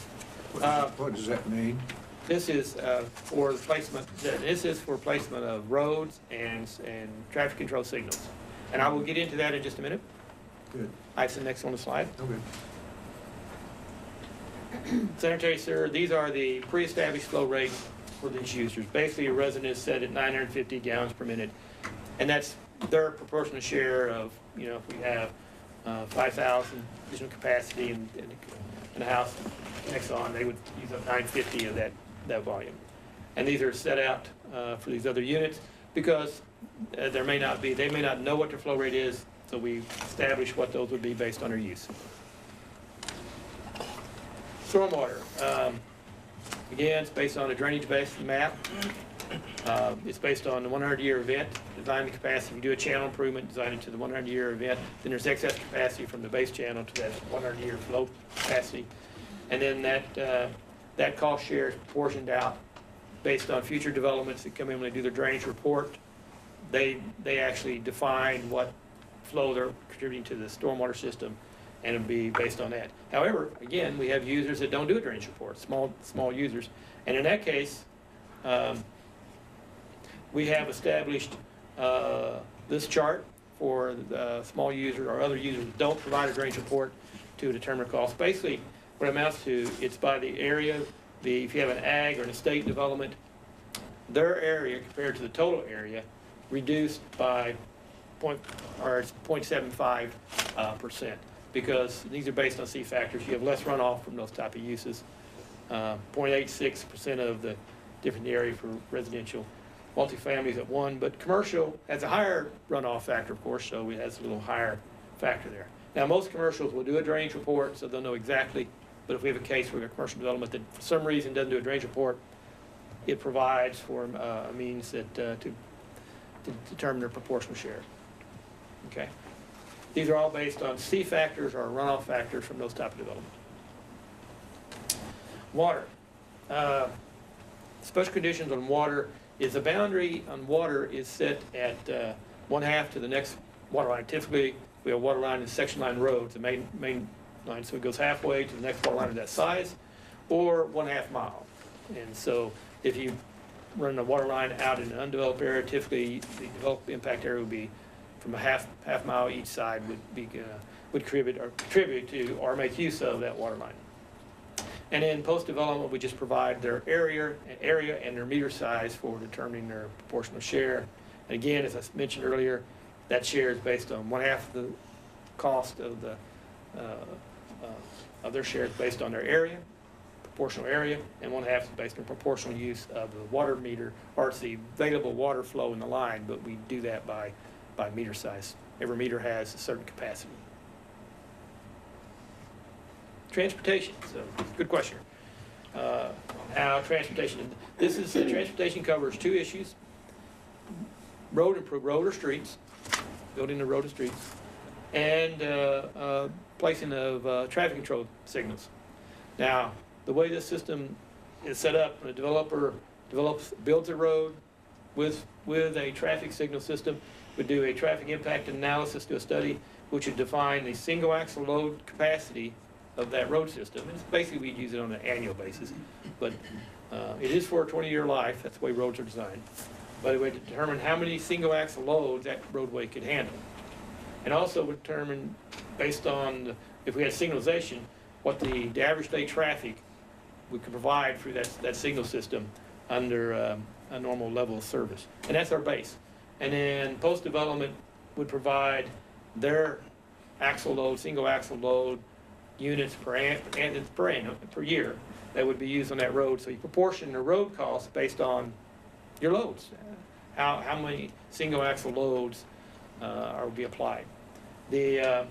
What does that mean? This is for the placement. This is for placement of roads and traffic control signals, and I will get into that in just a minute. Good. That's the next on the slide. Okay. Sanitary sewer. These are the pre-established flow rates for these users. Basically, a resident is set at 950 gallons per minute, and that's their proportionate share of, if we have 5,000 additional capacity in the house next on, they would use up 950 of that volume. And these are set out for these other units because they may not know what their flow rate is, so we establish what those would be based on their use. Stormwater. Again, it's based on a drainage-based map. It's based on the 100-year event, design the capacity. If you do a channel improvement, design it to the 100-year event. Then there's excess capacity from the base channel to that 100-year flow capacity. And then that cost share is proportioned out based on future developments that come in when they do their drainage report. They actually define what flow they're contributing to the stormwater system, and it'll be based on that. However, again, we have users that don't do a drainage report, small users. And in that case, we have established this chart for the small user or other users that don't provide a drainage report to determine cost. Basically, what it amounts to, it's by the area, if you have an ag or an estate development, their area compared to the total area reduced by 0.75%, because these are based on C factors. You have less runoff from those type of uses. 0.86% of the different area for residential. Multifamily is at 1, but commercial has a higher runoff factor, of course, so it has a little higher factor there. Now, most commercials will do a drainage report, so they'll know exactly, but if we have a case where we have a commercial development that for some reason doesn't do a drainage report, it provides for a means that to determine their proportional share. Okay? These are all based on C factors or runoff factors from those type of development. Water. Special conditions on water is the boundary on water is set at 1/2 to the next water line. Typically, we have water line in section line roads, the main line, so it goes halfway to the next water line of that size, or 1/2 mile. And so, if you run a water line out in an undeveloped area, typically the developed impact area would be from a half mile each side would contribute to or make use of that water line. And in post-development, we just provide their area and their meter size for determining their proportional share. And again, as I mentioned earlier, that share is based on 1/2 the cost of their share is based on their area, proportional area, and 1/2 is based on proportional use of the water meter, or it's the available water flow in the line, but we do that by meter size. Every meter has a certain capacity. Transportation, so good question. How transportation, transportation covers 2 issues. Road or streets, building the road and streets, and placing of traffic control signals. Now, the way this system is set up, when a developer builds a road with a traffic signal system, would do a traffic impact analysis, do a study, which would define the single axle load capacity of that road system. And basically, we'd use it on an annual basis, but it is for a 20-year life. That's the way roads are designed. But it would determine how many single axle loads that roadway could handle, and also would determine, based on if we had signalization, what the average day traffic we could provide through that signal system under a normal level of service. And that's our base. And then post-development would provide their axle load, single axle load units per annum, per year that would be used on that road. So you proportion the road costs based on your loads, how many single axle loads are be applied. The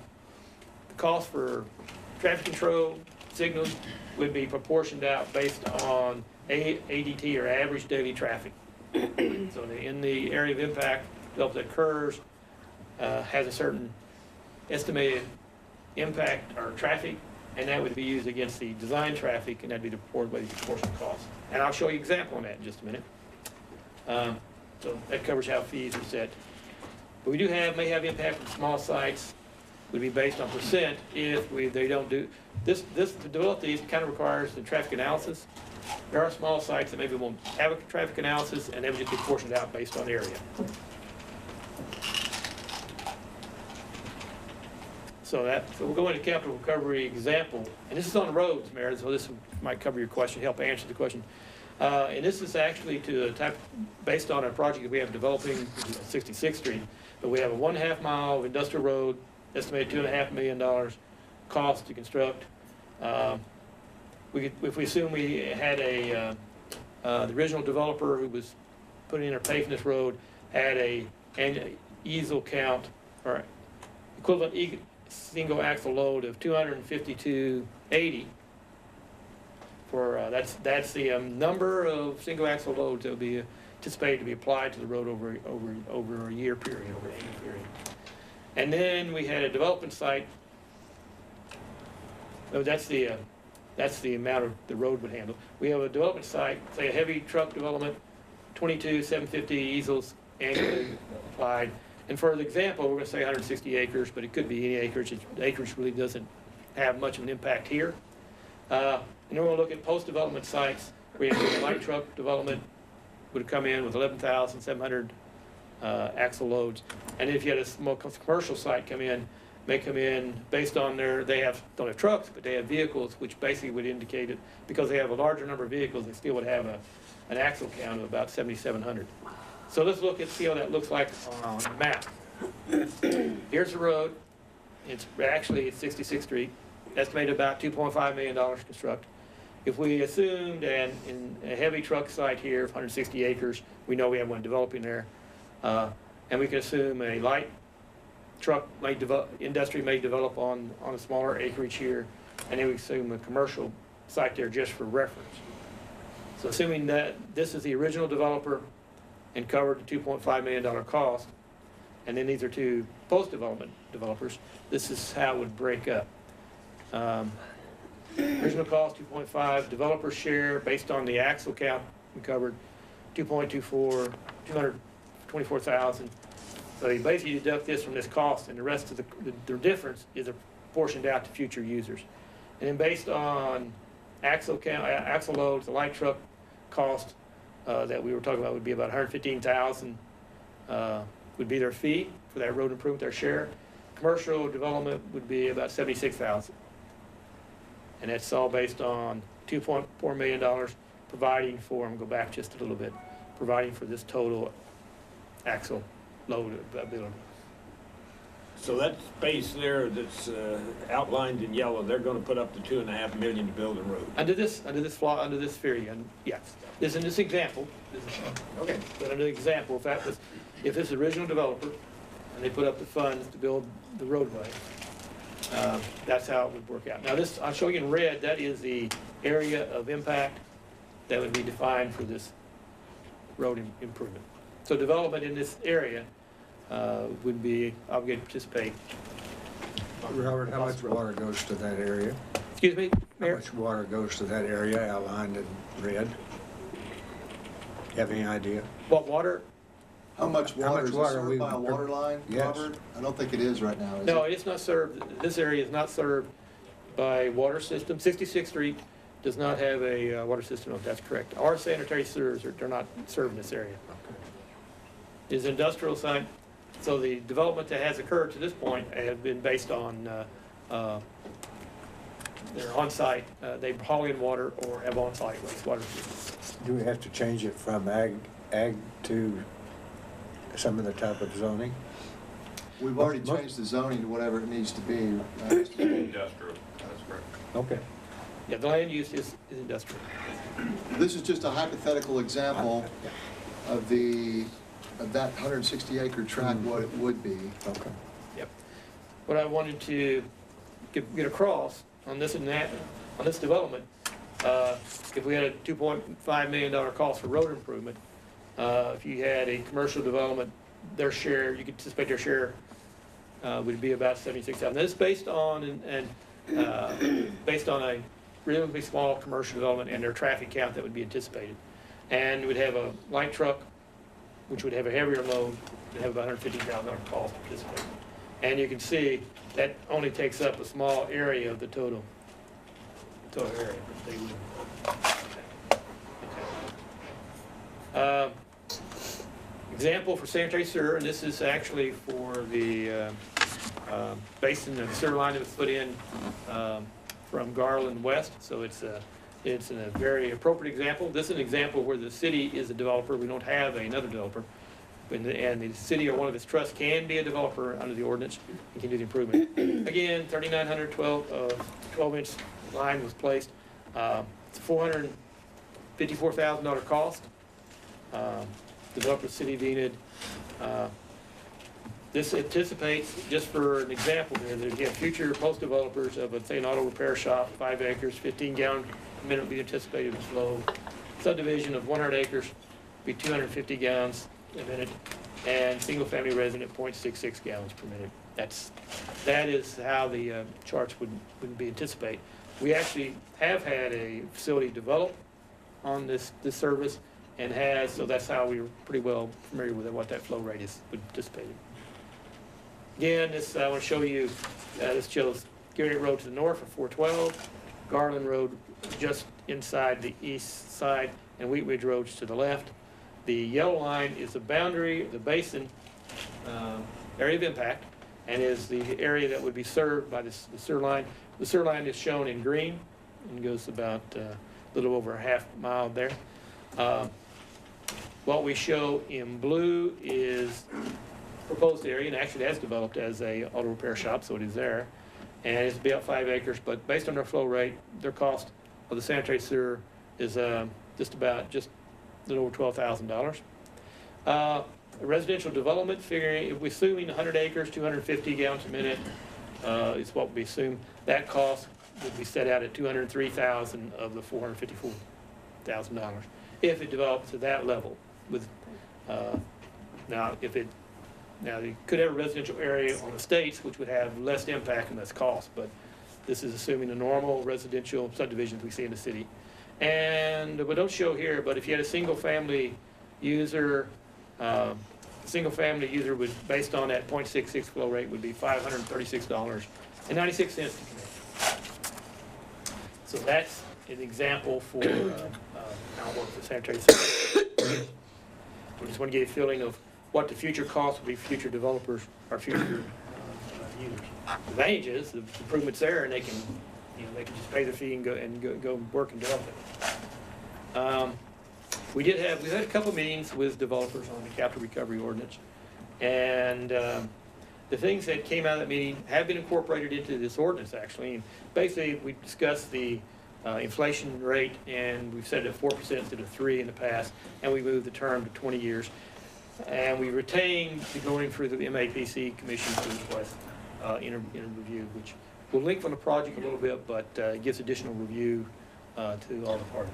cost for traffic control signals would be proportioned out based on ADT, or average daily traffic. So in the area of impact, that occurs has a certain estimated impact or traffic, and that would be used against the design traffic, and that'd be the proportion cost. And I'll show you an example on that in just a minute. So that covers how fees are set. But we may have impact from small sites, would be based on percent if they don't do, this to develop these kind of requires the traffic analysis. There are small sites that maybe won't have a traffic analysis, and they would just be portioned out based on area. So we'll go into capital recovery example, and this is on the roads, Mayor, so this might cover your question, help answer the question. And this is actually based on a project that we have developing on 66th Street, but we have a 1.5 mile of industrial road, estimated $2.5 million cost to construct. If we assume we had the original developer who was putting in or paving this road had an easel count or equivalent single axle load of 252.80 for that's the number of single axle loads that will be anticipated to be applied to the road over a year period, over an 8-year period. And then we had a development site. Oh, that's the amount of the road would handle. We have a development site, say a heavy truck development, 750 easels annually applied. And for the example, we're going to say 160 acres, but it could be any acreage. The acreage really doesn't have much of an impact here. And then we'll look at post-development sites. We have a light truck development would come in with 11,700 axle loads. And if you had a small commercial site may come in based on don't have trucks, but they have vehicles, which basically would indicate it, because they have a larger number of vehicles, they still would have an axle count of about 7,700. So let's see how that looks like on the map. Here's the road. It's 66th Street, estimated about $2.5 million to construct. If we assumed in a heavy truck site here of 160 acres, we know we have one developing there, and we can assume a light truck industry may develop on a smaller acreage here, and then we assume a commercial site there just for reference. So assuming that this is the original developer and covered the $2.5 million cost, and then these are two post-development developers, this is how it would break up. Original cost 2.5, developer share based on the axle count we covered 2.24, 224,000. So you basically deduct this from this cost, and the rest of the difference is apportioned out to future users. And then based on axle count, axle loads, the light truck cost that we were talking about would be about 115,000 would be their fee for that road improvement, their share. Commercial development would be about 76,000. And that's all based on $2.4 million providing for, I'm going to go back just a little bit, providing for this total axle load ability. So that space there that's outlined in yellow, they're going to put up the $2.5 million to build a road. Under this theory, and yes, this in this example. Okay. But under the example, if this original developer and they put up the funds to build the roadway, that's how it would work out. Now this, I'll show you in red. That is the area of impact that would be defined for this road improvement. So development in this area would be obligated to participate. Robert, how much water goes to that area? Excuse me, How Mayor? much water goes to that area outlined in red? You have any idea? What water? How much water is it water served we- by a water line, Yes. Robert? I don't think it is right now, is No, it? it's not served, this area is not served by water system. 66th Street does not have a water system, that's correct. Our sanitary sewers they're not served in this area. Is industrial site, so the development that has occurred to this point has been based on their on-site, they haul in water or have on-site wastewater systems. Do we have to change it from ag to some of the type of zoning? We've already Most- changed the zoning to whatever it needs to be. Industrial, that's correct. Okay. Yeah, the land use is industrial. This is just a hypothetical example of that 160 acre tract, what it would be. Okay. Yep. What I wanted to get across on this and that, on this development, if we had a $2.5 million cost for road improvement, if you had a commercial development, their share, you could anticipate their share would be about $76,000. This is based on based on a reasonably small commercial development and their traffic count that would be anticipated. And we'd have a light truck, which would have a heavier load, would have about $150,000 cost to participate. And you can see that only takes up a small area of the total area. But they would. Example for sanitary sewer, and this is actually for the basin of the sewer line that was put in from Garland West. So it's a very appropriate example. This is an example where the city is a developer. We don't have another developer. And the city or one of its trusts can be a developer under the ordinance and can do the improvement. Again, 3,900 12-inch line was placed. It's a $454,000 cost. Developer City of Enid. This anticipates, just for an example there, that again, future post-developers of, say, an auto repair shop, 5 acres, 15 gallon a minute would be anticipated flow. Subdivision of 100 acres, be 250 gallons a minute, and single-family resident, 0.66 gallons per minute. That is how the charts would be anticipated. We actually have had a facility develop on this service, and so that's how we're pretty well familiar with what that flow rate would anticipate. Again, I want to show you, this shows Gary Road to the north for 412, Garland Road just inside the east side, and Wheat Ridge Road's to the left. The yellow line is the boundary of the basin area of impact, and is the area that would be served by the sewer line. The sewer line is shown in green and goes about a little over a half mile there. What we show in blue is proposed area, and actually has developed as a auto repair shop, so it is there. And it's about 5 acres, but based on their flow rate, their cost of the sanitary sewer is just a little over $12,000. Residential development, figuring, if we're assuming 100 acres, 250 gallons a minute, is what we assume. That cost would be set out at $203,000 of the $454,000 if it develops to that level. Now you could have a residential area on the estates, which would have less impact and less cost, but this is assuming the normal residential subdivisions we see in the city. And we don't show here, but if you had a single-family user, would, based on that 0.66 flow rate, would be $536.96 to connect. So that's an example for how it works with sanitary sewer. We just want to give you a feeling of what the future cost will be for future developers or future users. The advantage is the improvement's there, and they can just pay the fee and go work and develop it. We've had a couple of meetings with developers on the capital recovery ordinance, and the things that came out of that meeting have been incorporated into this ordinance actually. And basically, we discussed the inflation rate, and we've set it at 4% instead of 3% in the past, and we moved the term to 20 years. And we retained the going through the MAPC Commission to request inter review, which we'll link from the project a little bit, but it gives additional review to all the parties.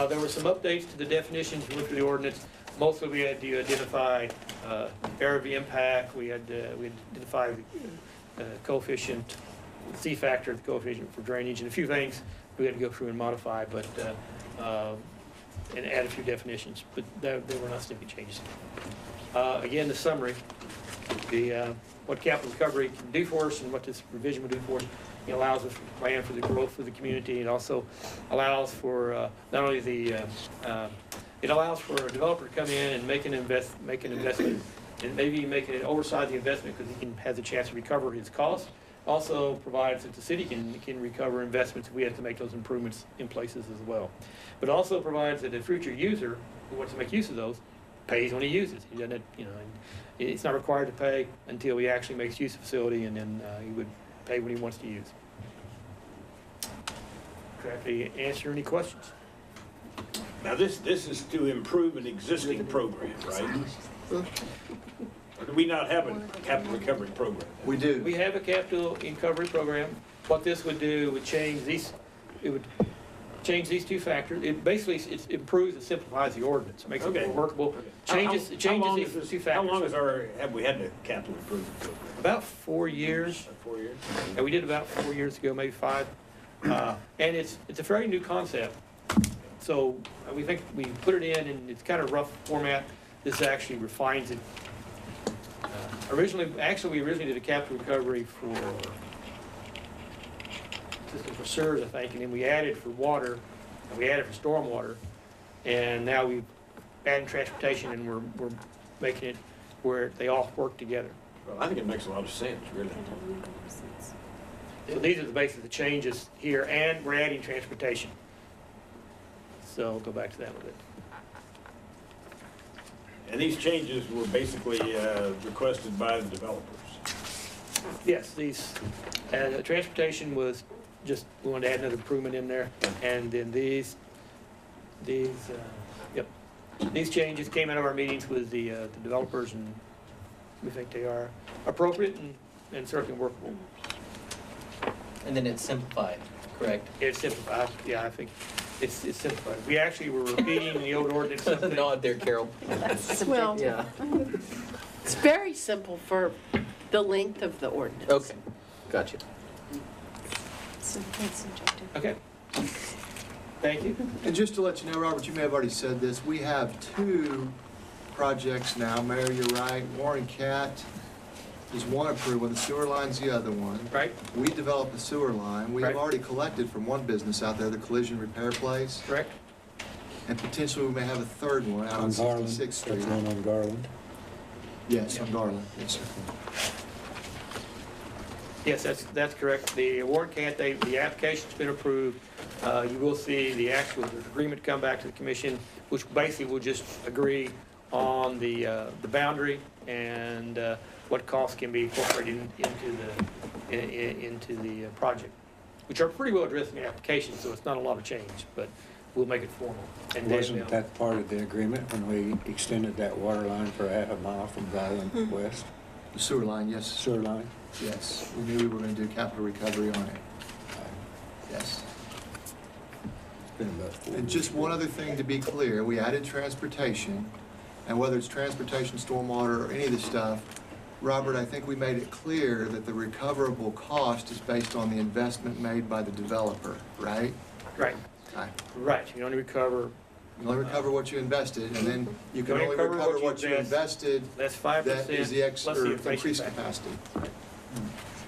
There were some updates to the definitions. We went through the ordinance. Mostly we had to identify area of impact. We had identified the coefficient, C factor, the coefficient for drainage, and a few things we had to go through and modify, but and add a few definitions, but there were not significant changes. Again, the summary, what capital recovery can do for us and what this revision will do for us. It allows us to plan for the growth of the community. It also allows for not only it allows for a developer to come in and make an investment, and maybe make an oversize the investment because he has a chance to recover his costs, also provides that the city can recover investments if we have to make those improvements in places as well. But also provides that a future user who wants to make use of those pays when he uses. He doesn't, it's not required to pay until he actually makes use of the facility, and then he would pay when he wants to use. Happy to answer any questions. Now, this is to improve an existing program, right? Or do we not have a capital recovery program? We do. We have a capital recovery program. What this would do would change these, it would change these two factors. It basically, it improves and simplifies the ordinance, makes it more workable. Changes these two factors. How long have we had the capital improvement program? About 4 years. 4 years? And we did about 4 years ago, maybe 5. And it's a very new concept. So we think we put it in, and it's kind of rough format. This actually refines it. We originally did a capital recovery for system for sewers, I think, and then we added for water, and we added for stormwater, and now we've added transportation, and we're making it where they all work together. Well, I think it makes a lot of sense, really. So these are the basis of the changes here, and we're adding transportation. So I'll go back to that a little bit. And these changes were basically requested by the developers. Yes, and the transportation was just, we wanted to add another improvement in there. And then these changes came out of our meetings with the developers, and we think they are appropriate and certainly workable. And then it's simplified, correct? It's simplified, yeah, I think it's simplified. We actually were repeating the old ordinance. Nod there, Carol. Well, Yeah. it's very simple for the length of the ordinance. Okay, gotcha. Subjective. Okay. Thank you. And just to let you know, Robert, you may have already said this, we have 2 projects now. Mayor, you're right. Warren Cat is one approved one, the sewer line's the other one. Right. We developed the sewer line. We have Right. already collected from one business out there, the collision repair place. Correct. And potentially we may have a third one out on Garland, 66th Street. that's one on Garland. Yes, on Garland, yes, sir. Yes, that's correct. The award can't, the application's been approved. You will see the actual agreement come back to the commission, which basically will just agree on the boundary and what costs can be incorporated into the project, which are pretty well addressed in the application, so it's not a lot of change, but we'll make it formal. And then Wasn't that part of the agreement when we extended that water line for half a mile from Garland west? The sewer line, yes. Sewer line? Yes, we knew we were going to do capital recovery on it. Yes. It's been about 4 And just one other thing to be clear, we added transportation, and whether it's transportation, stormwater, or any of this stuff, Robert, I think we made it clear that the recoverable cost is based on the investment made by the developer, right? Right, Okay. right. You only recover You only recover what you invested, and then you can Only only recover recover what what you you invested, less 5%, that is the plus the inflation increased factor. capacity.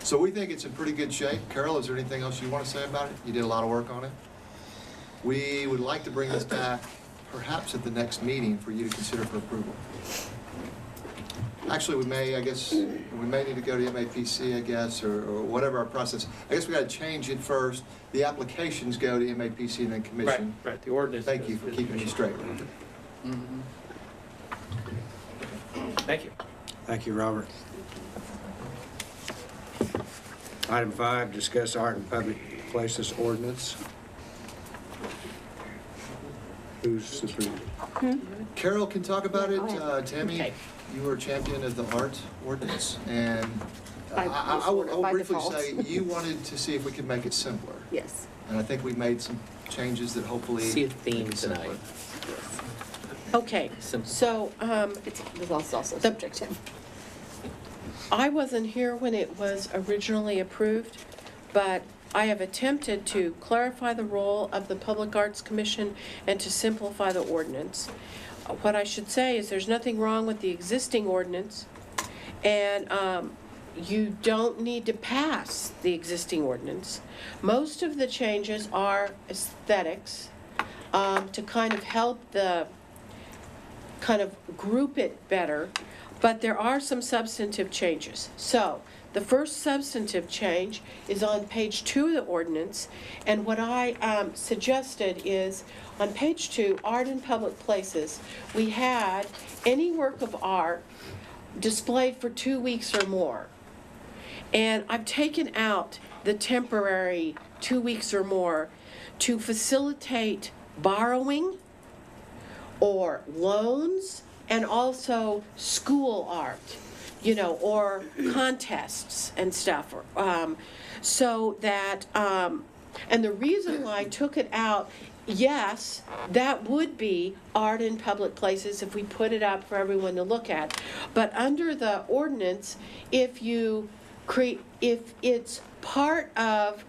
So we think it's in pretty good shape. Carol, is there anything else you want to say about it? You did a lot of work on it. We would like to bring this back perhaps at the next meeting for you to consider for approval. Actually, we may need to go to MAPC, I guess, or whatever our process. I guess we got to change it first. The applications go to MAPC and then Right, commission. right. The ordinance. Thank you for keeping me straight. Thank you. Thank you, Robert. Item 5, discuss art in public places ordinance. Who's superintendent? Carol can talk about it. Tammy, Okay. you were a champion of the art ordinance, and By- I will by briefly default. say, you wanted to see if we could make it simpler. Yes. And I think we made some changes that hopefully. See a theme make it simpler. tonight. Okay, Simple. so, It's also subjective. I wasn't here when it was originally approved, but I have attempted to clarify the role of the Public Arts Commission and to simplify the ordinance. What I should say is there's nothing wrong with the existing ordinance, and you don't need to pass the existing ordinance. Most of the changes are aesthetics, to kind of help kind of group it better, but there are some substantive changes. So, the first substantive change is on page 2 of the ordinance, and what I suggested is, on page 2, art in public places, we had any work of art displayed for 2 weeks or more. And I've taken out the temporary 2 weeks or more to facilitate borrowing or loans, and also school art, you know, or contests and stuff. So that, and the reason why I took it out, yes, that would be art in public places if we put it up for everyone to look at. But under the ordinance, if it's part of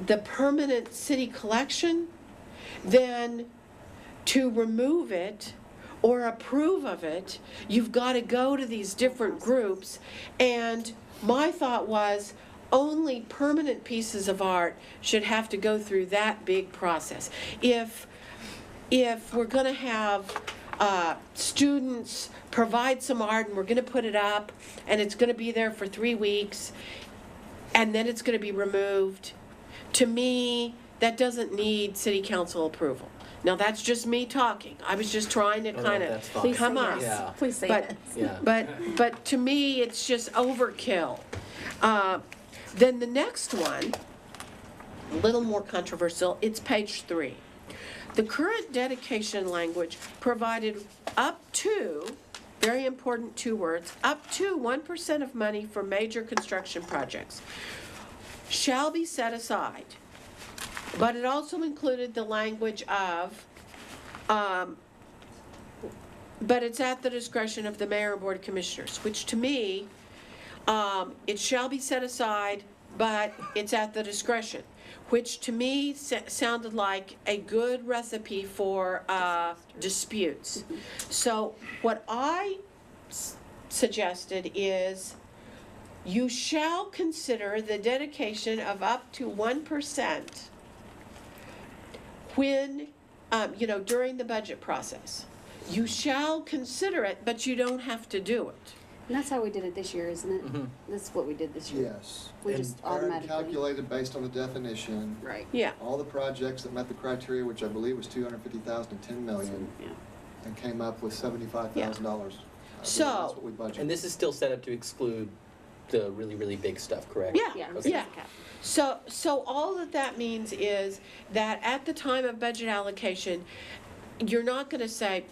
the permanent city collection, then to remove it or approve of it, you've got to go to these different groups. And my thought was, only permanent pieces of art should have to go through that big process. If we're going to have students provide some art and we're going to put it up and it's going to be there for 3 weeks and then it's going to be removed, to me, that doesn't need city council approval. Now, that's just me talking. I was just trying to kind that's of fine. come say up. yes. Yeah. Please say But, yes. Yeah. but to me, it's just overkill. Then the next one, a little more controversial, it's page 3. The current dedication language provided up to, very important 2 words, up to 1% of money for major construction projects shall be set aside. But it also included the language of, but it's at the discretion of the mayor and board of commissioners, which to me, it shall be set aside, but it's at the discretion, which to me sounded like a good recipe for disputes. So what I suggested is, you shall consider the dedication of up to 1% when, during the budget process. You shall consider it, but you don't have to do it. And that's how we did it this year, isn't it? That's what we did this year. Yes. We And just Aaron automatically. calculated based on the definition, Right. Yeah, all the projects that met the criteria, which I believe was 250,000 and 10 million, Yeah. and came up with $75,000. So- That's what we budgeted. And this is still set up to exclude the really, really big stuff, correct? yeah, Yeah. Okay. yeah. So all that means is that at the time of budget allocation, you're not gonna say,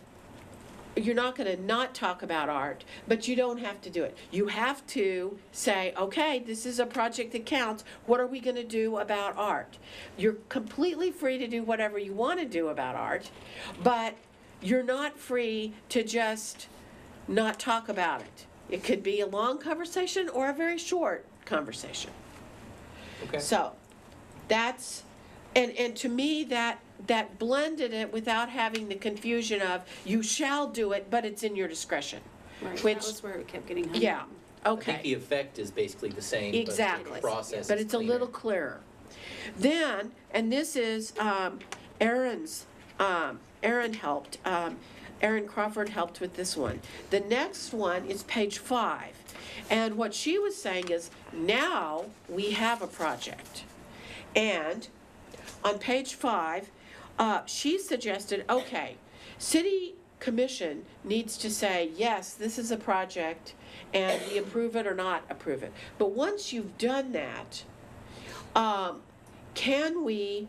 you're not gonna not talk about art, but you don't have to do it. You have to say, okay, this is a project that counts, what are we gonna do about art? You're completely free to do whatever you wanna do about art, but you're not free to just not talk about it. It could be a long conversation or a very short conversation. Okay. So, that's, and to me, that blended it without having the confusion of, you shall do it, but it's in your discretion. Right. Which- That was where it kept getting hung Yeah, up. I think the okay, effect is basically the same, exactly. but the process But is it's a cleaner. little clearer. Then, and this is, Aaron's, Aaron helped, Aaron Crawford helped with this one. The next one is page 5. And what she was saying is, now we have a project. And on page 5, she suggested, okay, city commission needs to say, yes, this is a project, and we approve it or not approve it. But once you've done that, can we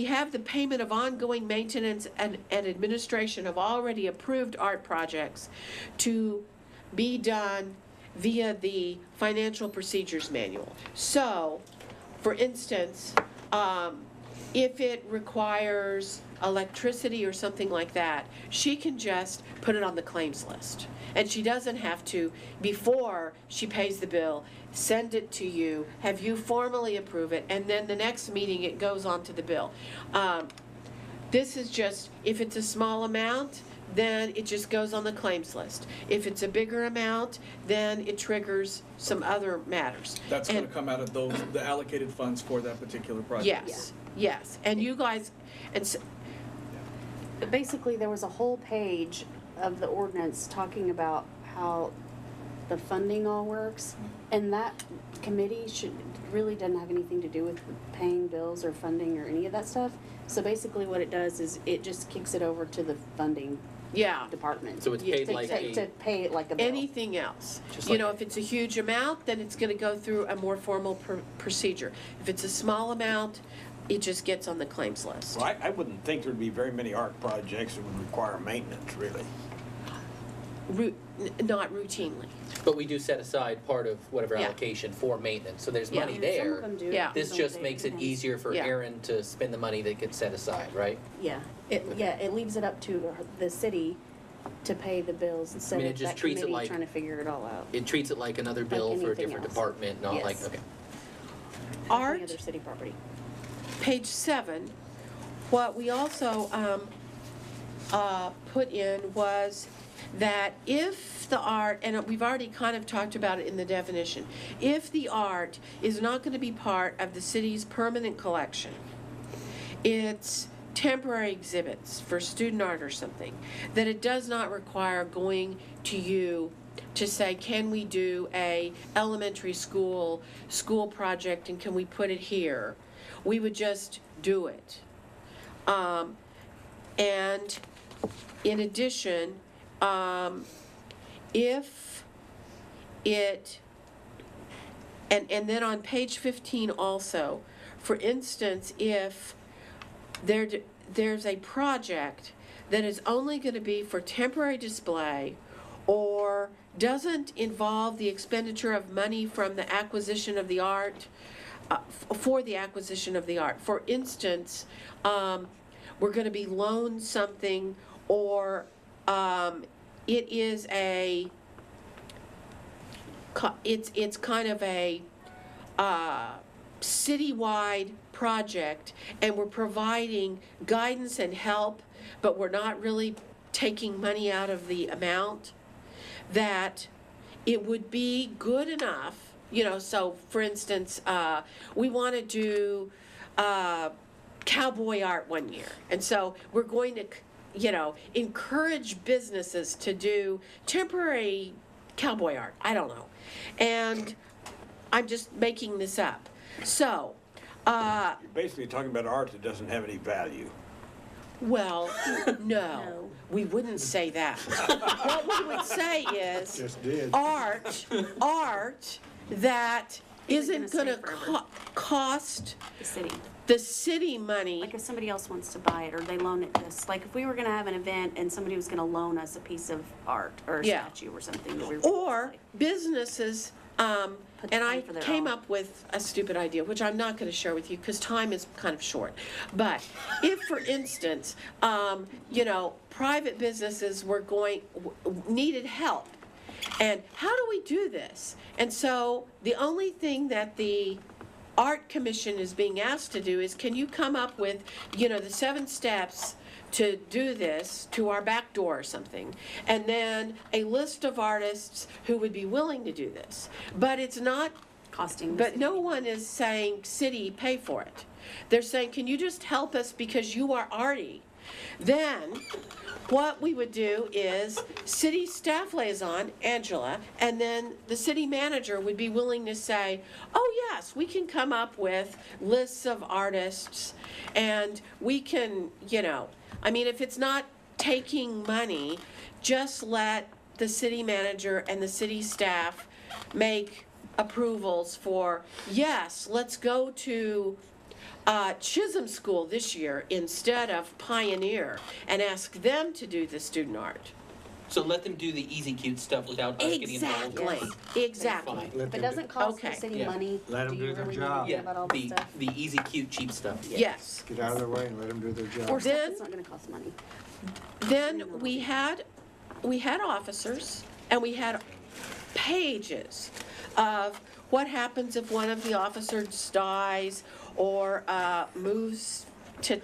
have the payment of ongoing maintenance and administration of already approved art projects to be done via the financial procedures manual? So, for instance, if it requires electricity or something like that, she can just put it on the claims list. And she doesn't have to, before she pays the bill, send it to you, have you formally approve it, and then the next meeting it goes on to the bill. This is just, if it's a small amount, then it just goes on the claims list. If it's a bigger amount, then it triggers some other matters. That's going to And- come out of the allocated funds for that particular project. Yes, yes, and you guys, and But basically, there was a whole page of the ordinance talking about how the funding all works, and that committee really doesn't have anything to do with paying bills or funding or any of that stuff. So basically what it does is it just kicks it over to the funding Yeah. department. So it's paid To- like to pay it like a bill. Anything else. Just You like know, a- if it's a huge amount, then it's gonna go through a more formal procedure. If it's a small amount, it just gets on the claims list. Well, I wouldn't think there'd be very many art projects that would require maintenance, really. Not routinely. But we do set aside part of whatever Yeah. allocation for maintenance, so there's Yeah. money And some of there. them do, Yeah. This some of just them makes it don't. easier for Yeah. Aaron to spend the money that gets set aside, right? Yeah, it leaves it up to the city to pay the bills instead mean, it of just that treats it committee like- trying to figure it all out. It treats it like another bill for a anything different else. department, not like, Yes. okay. Art, Any other city property. page 7, what we also put in was that if the art, and we've already kind of talked about it in the definition, if the art is not going to be part of the city's permanent collection, it's temporary exhibits for student art or something, that it does not require going to you to say, can we do a elementary school project and can we put it here? We would just do it. And in addition, if it, and then on page 15 also, for instance, if there's a project that is only going to be for temporary display or doesn't involve the expenditure of money from the acquisition of the art, for the acquisition of the art. For instance, we're going to be loaned something, or it is it's kind of a citywide project, and we're providing guidance and help, but we're not really taking money out of the amount, that it would be good enough, you know, so for instance, we want to do cowboy art one year, and so we're going to, you know, encourage businesses to do temporary cowboy art, I don't know, and I'm just making this up. So, You're basically talking about art that doesn't have any value. well, no, No. we wouldn't say that. What we would say is Just did. art that isn't Isn't gonna gonna stay forever. cost The city. the city money. Like if somebody else wants to buy it or they loan it to us, like if we were gonna have an event and somebody was gonna loan us a piece of art or a Yeah. statue or something that we were. Or businesses, Put and the I money for their came own. up with a stupid idea, which I'm not gonna share with you because time is kind of short. But if, for instance, you know, private businesses needed help, and how do we do this? And so the only thing that the Art Commission is being asked to do is, can you come up with, you know, the 7 steps to do this to our back door or something, and then a list of artists who would be willing to do this. But it's not, Costing. the but city. no one is saying, city, pay for it. They're saying, can you just help us because you are arty? Then, what we would do is, city staff liaison, Angela, and then the city manager would be willing to say, oh yes, we can come up with lists of artists, and we can, you know, I mean, if it's not taking money, just let the city manager and the city staff make approvals for, yes, let's go to Chisholm School this year instead of Pioneer and ask them to do the student art. So let them do the easy cute stuff without us getting involved. Exactly, exactly. Fine. Let If them it doesn't cost the Okay. city Yeah. money, Let 'em do you do their really job. need to Yeah, about all this the, stuff? the easy cute cheap stuff. Yes. Get out of their way and let them do their Or job. stuff Then- that's not gonna cost money. Then we had officers, and we had pages of what happens if one of the officers dies or moves to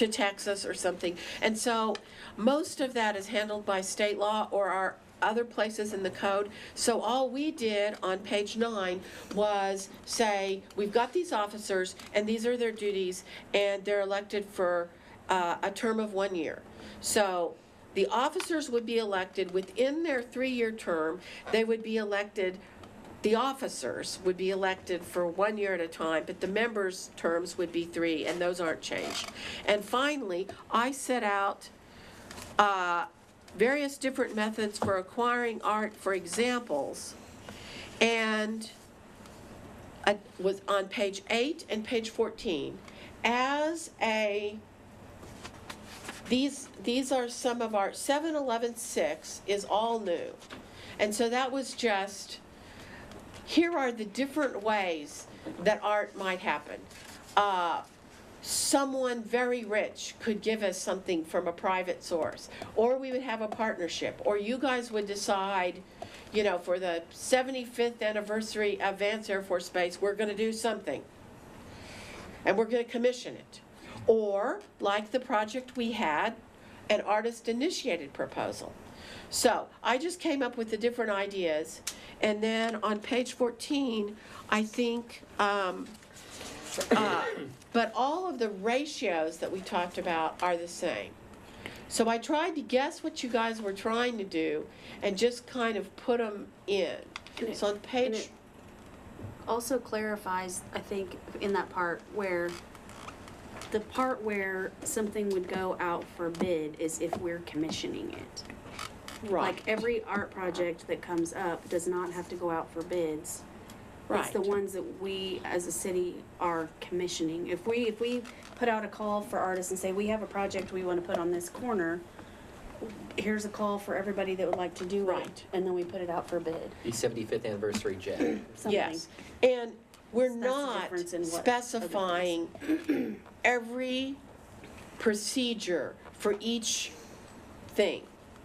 Texas or something. And so most of that is handled by state law or our other places in the code. So all we did on page 9 was say, we've got these officers and these are their duties and they're elected for a term of 1 year. So the officers would be elected within their 3-year term. They would be elected, the officers would be elected for 1 year at a time, but the members' terms would be 3, and those aren't changed. And finally, I set out various different methods for acquiring art for examples, and was on page 8 and page 14 as a, these are some of our, 7-11-6 is all new. And so that was just, here are the different ways that art might happen. Someone very rich could give us something from a private source, or we would have a partnership, or you guys would decide, you know, for the 75th anniversary of Vance Air Force Base, we're going to do something, and we're going to commission it. Or, like the project we had, an artist-initiated proposal. So, I just came up with the different ideas, and then on page 14, I think, but all of the ratios that we talked about are the same. So I tried to guess what you guys were trying to do and just kind of put them in. So on page... Also clarifies, I think, in that part where, the part where something would go out for bid is if we're commissioning it. Right. Like every art project that comes up does not have to go out for bids. Right. It's the ones that we as a city are commissioning. If we put out a call for artists and say, we have a project we want to put on this corner, here's a call for everybody that would like to do it, and then we put it out for bid. The 75th anniversary jet. Something. Yes, and we're That's the not difference in what specifying every procedure for each thing.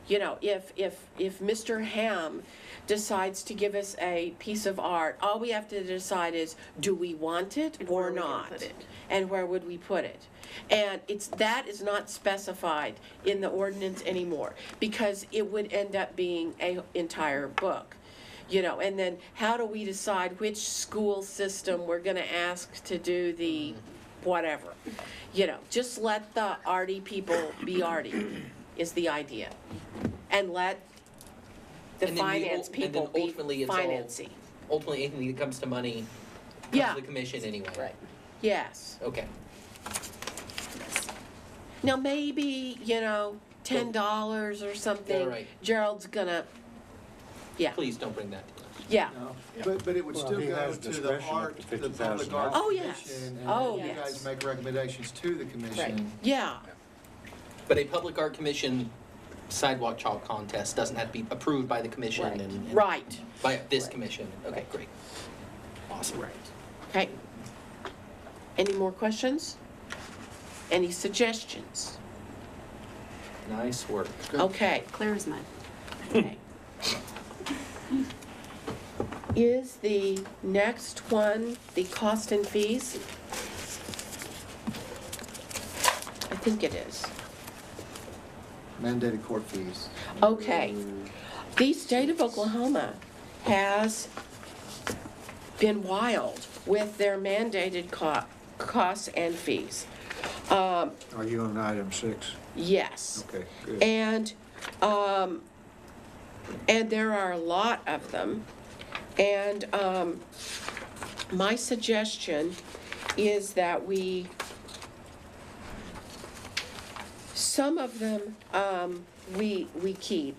You know, if Mr. Ham decides to give us a piece of art, all we have to decide is, do we want it And or where we gonna not? put it. And where would we put it? And that is not specified in the ordinance anymore, because it would end up being an entire book. You know, and then how do we decide which school system we're gonna ask to do the whatever? You know, just let the arty people be arty is the idea. And let the And then finance and then people be ultimately it's all- financy. Ultimately, anything that comes to money comes Yeah. to the commission anyway. Right. Yes. Okay. Now maybe, you know, $10 or something. Yeah, right. Gerald's gonna, yeah, Please don't bring that to us. yeah. No, but it would Well, still he go has to the discretion up art, to the public $50,000. arts Oh, yes. commission, Oh, and then you yes. guys make recommendations to the Right, commission. yeah, But a public art commission sidewalk chalk contest doesn't have to be approved by the commission right, and right, by this Right. commission. Okay, Right. great. Awesome. right. Okay. Any more questions? Any suggestions? Nice work. Okay, Clear as mud. okay. Is the next one the cost and fees? I think it is. Mandated court fees. Okay. The state of Oklahoma has been wild with their mandated costs and fees. Are you on item 6? Yes. Okay, good. And there are a lot of them. And my suggestion is that some of them we keep,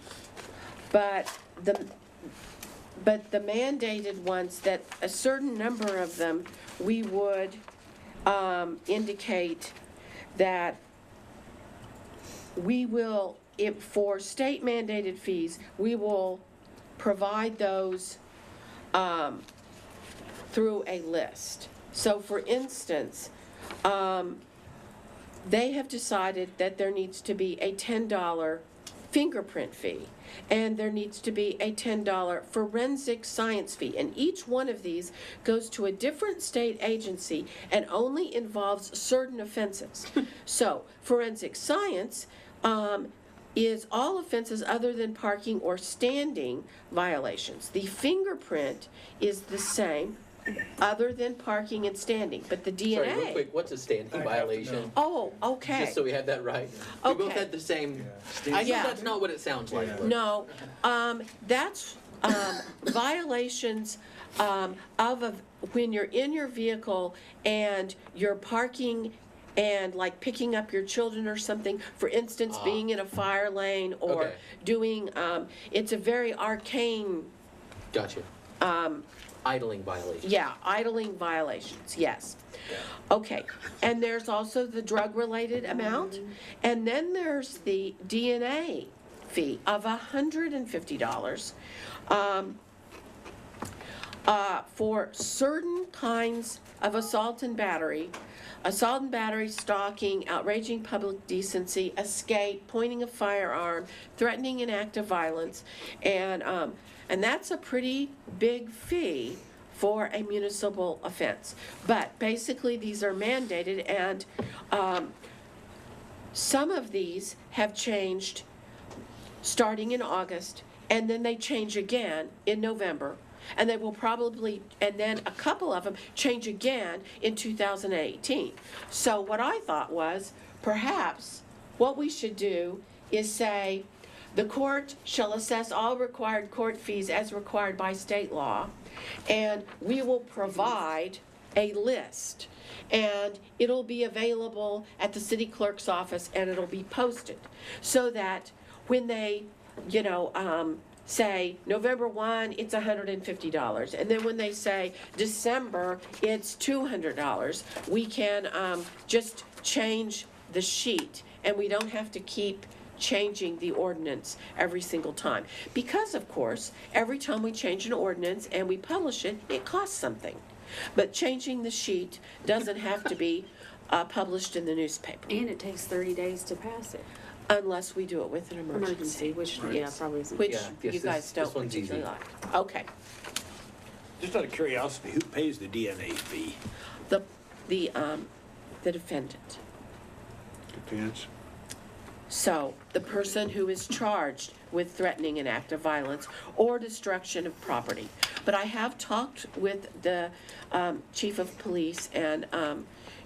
but the mandated ones, that a certain number of them, we would indicate that we will, if for state mandated fees, we will provide those through a list. So for instance, they have decided that there needs to be a $10 fingerprint fee, and there needs to be a $10 forensic science fee. And each one of these goes to a different state agency and only involves certain offenses. So forensic science is all offenses other than parking or standing violations. The fingerprint is the same, other than parking and standing, but the DNA. Sorry, real quick, what's a standing violation? Oh, okay. Just so we have that right. We both Okay. had the same, I know Yeah. that's not what it sounds like. but- No, that's violations when you're in your vehicle and you're parking and like picking up your children or something, for instance, being in a fire lane or Okay. doing, it's a very arcane, Gotcha. Idling violation. yeah, idling violations, yes. Okay, and there's also the drug-related amount, and then there's the DNA fee of $150 for certain kinds of assault and battery, stalking, outraging public decency, escape, pointing a firearm, threatening an act of violence, and that's a pretty big fee for a municipal offense. But basically, these are mandated, and some of these have changed starting in August, and then they change again in November, and they will probably, and then a couple of them change again in 2018. So what I thought was, perhaps what we should do is say, the court shall assess all required court fees as required by state law, and we will provide a list, and it'll be available at the city clerk's office, and it'll be posted, so that when they, say November 1, it's $150, and then when they say December, it's $200, we can just change the sheet, and we don't have to keep changing the ordinance every single time. Because, of course, every time we change an ordinance and we publish it, it costs something. But changing the sheet doesn't have to be published in the newspaper, And it takes 30 days to pass it. unless we do it with an emergency. Which, yeah, Yes. probably isn't. Which Yeah, yes, you guys this don't one's particularly easy. like. Okay. Just out of curiosity, who pays the DNA fee? The defendant. Depends. So, the person who is charged with threatening an act of violence or destruction of property. But I have talked with the chief of police, and,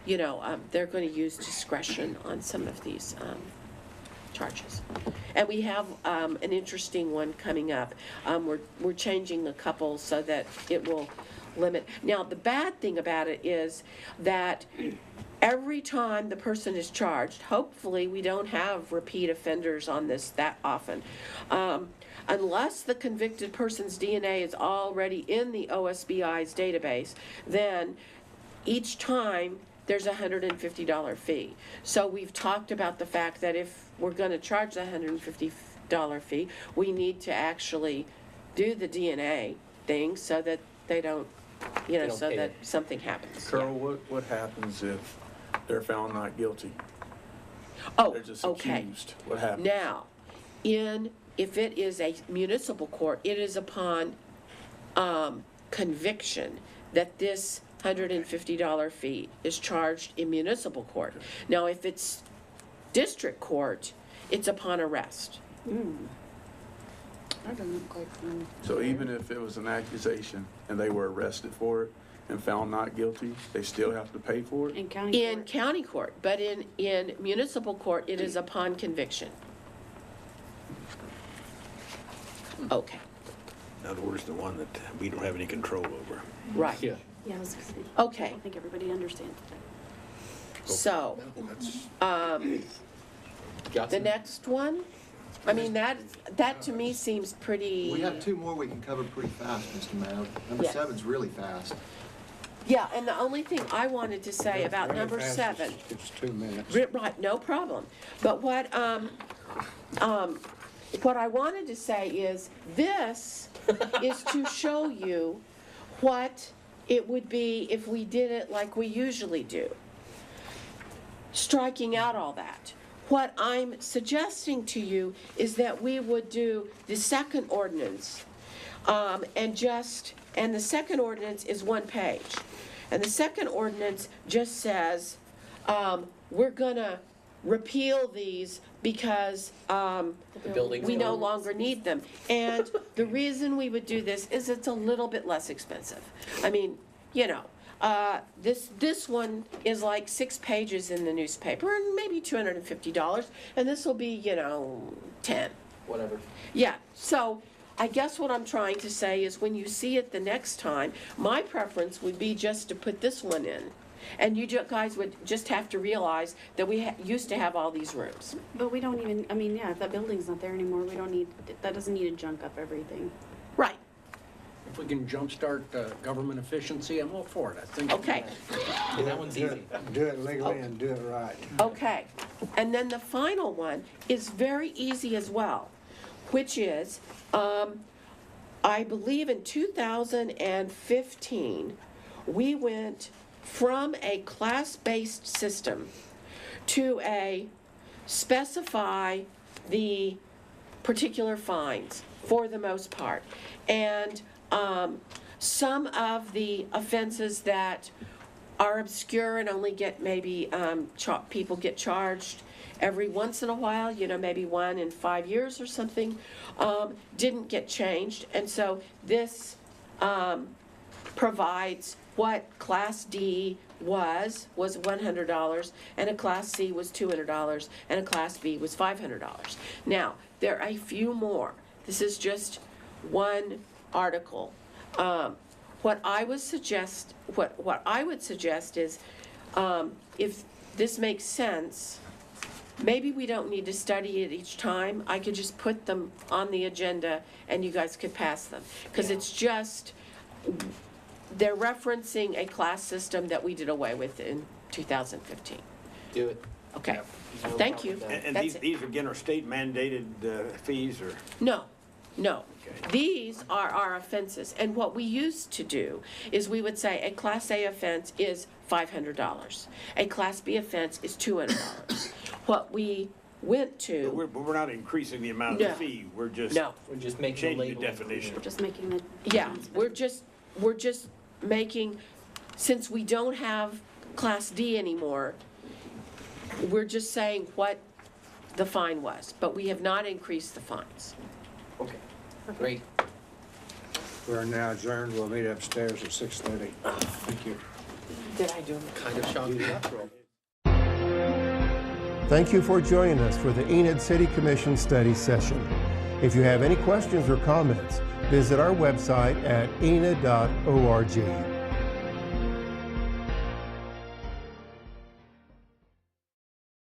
they're going to use discretion on some of these charges. And we have an interesting one coming up. We're changing a couple so that it will limit. Now, the bad thing about it is that every time the person is charged, hopefully we don't have repeat offenders on this that often, unless the convicted person's DNA is already in the OSBI's database, then each time there's a $150 fee. So we've talked about the fact that if we're going to charge the $150 fee, we need to actually do the DNA thing so that they don't, don't so pay that it. something happens. Carol, what happens if they're found not guilty? Oh, They're just okay. accused. What happens? Now, if it is a municipal court, it is upon conviction that this $150 fee is charged in municipal court. Now, if it's district court, it's upon arrest. That doesn't look like fun. So even if it was an accusation and they were arrested for it and found not guilty, they still have to pay for it? In county In court. county court, but in municipal court, it is upon conviction. Okay, In other words, the one that we don't have any control over. right. Yeah. Yeah, I was gonna say. Okay. I don't think everybody understands that. So, Got the some- next one, I mean, that to me seems pretty. We have two more we can cover pretty fast, Mr. Mayo. Number Yeah. 7's really fast. Yeah, and the only thing I wanted to say about Really number fast, 7, It's 2 minutes. right, no problem. But what I wanted to say is, this is to show you what it would be if we did it like we usually do, striking out all that. What I'm suggesting to you is that we would do the second ordinance, and the second ordinance is 1 page. And the second ordinance just says, we're gonna repeal these because, The building's we no gone. longer need them. And the reason we would do this is it's a little bit less expensive. I mean, you know, this one is like 6 pages in the newspaper and maybe $250, and this will be, you know, 10. Whatever. Yeah, so I guess what I'm trying to say is when you see it the next time, my preference would be just to put this one in. And you guys would just have to realize that we used to have all these rooms. But we don't even, I mean, yeah, if that building's not there anymore, we don't need, that doesn't need to junk up everything. Right, If we can jumpstart government efficiency, I'm all for it. I think. okay, And that one's easy. Do it legally and do it right. okay. And then the final one is very easy as well, which is, I believe in 2015, we went from a class-based system to a specify the particular fines for the most part. And some of the offenses that are obscure and only get maybe, people get charged every once in a while, you know, maybe 1 in 5 years or something, didn't get changed. And so this provides what Class D was $100, and a Class C was $200, and a Class B was $500. Now, there are a few more. This is just one article. What I would suggest is, if this makes sense, maybe we don't need to study it each time. I could just put them on the agenda and you guys could pass them. Because it's just, they're referencing a class system that we did away with in 2015. Do it. Okay, No thank problem you. with that. And That's these again are state mandated fees or? No, no. Okay. These are our offenses. And what we used to do is we would say a Class A offense is $500. A Class B offense is $200. What we went to. But we're not increasing the amount of No. the fee, we're just No. We're just making the changing label. the definition. We're just making the. Yeah, we're just making, since we don't have Class D anymore, we're just saying what the fine was, but we have not increased the fines. Okay. Great. We're now adjourned. We'll meet upstairs at 6:30. Thank you. Did I do them? Kind of shocking after all. Thank you for joining us for the Enid City Commission study session. If you have any questions or comments, visit our website at enid.org.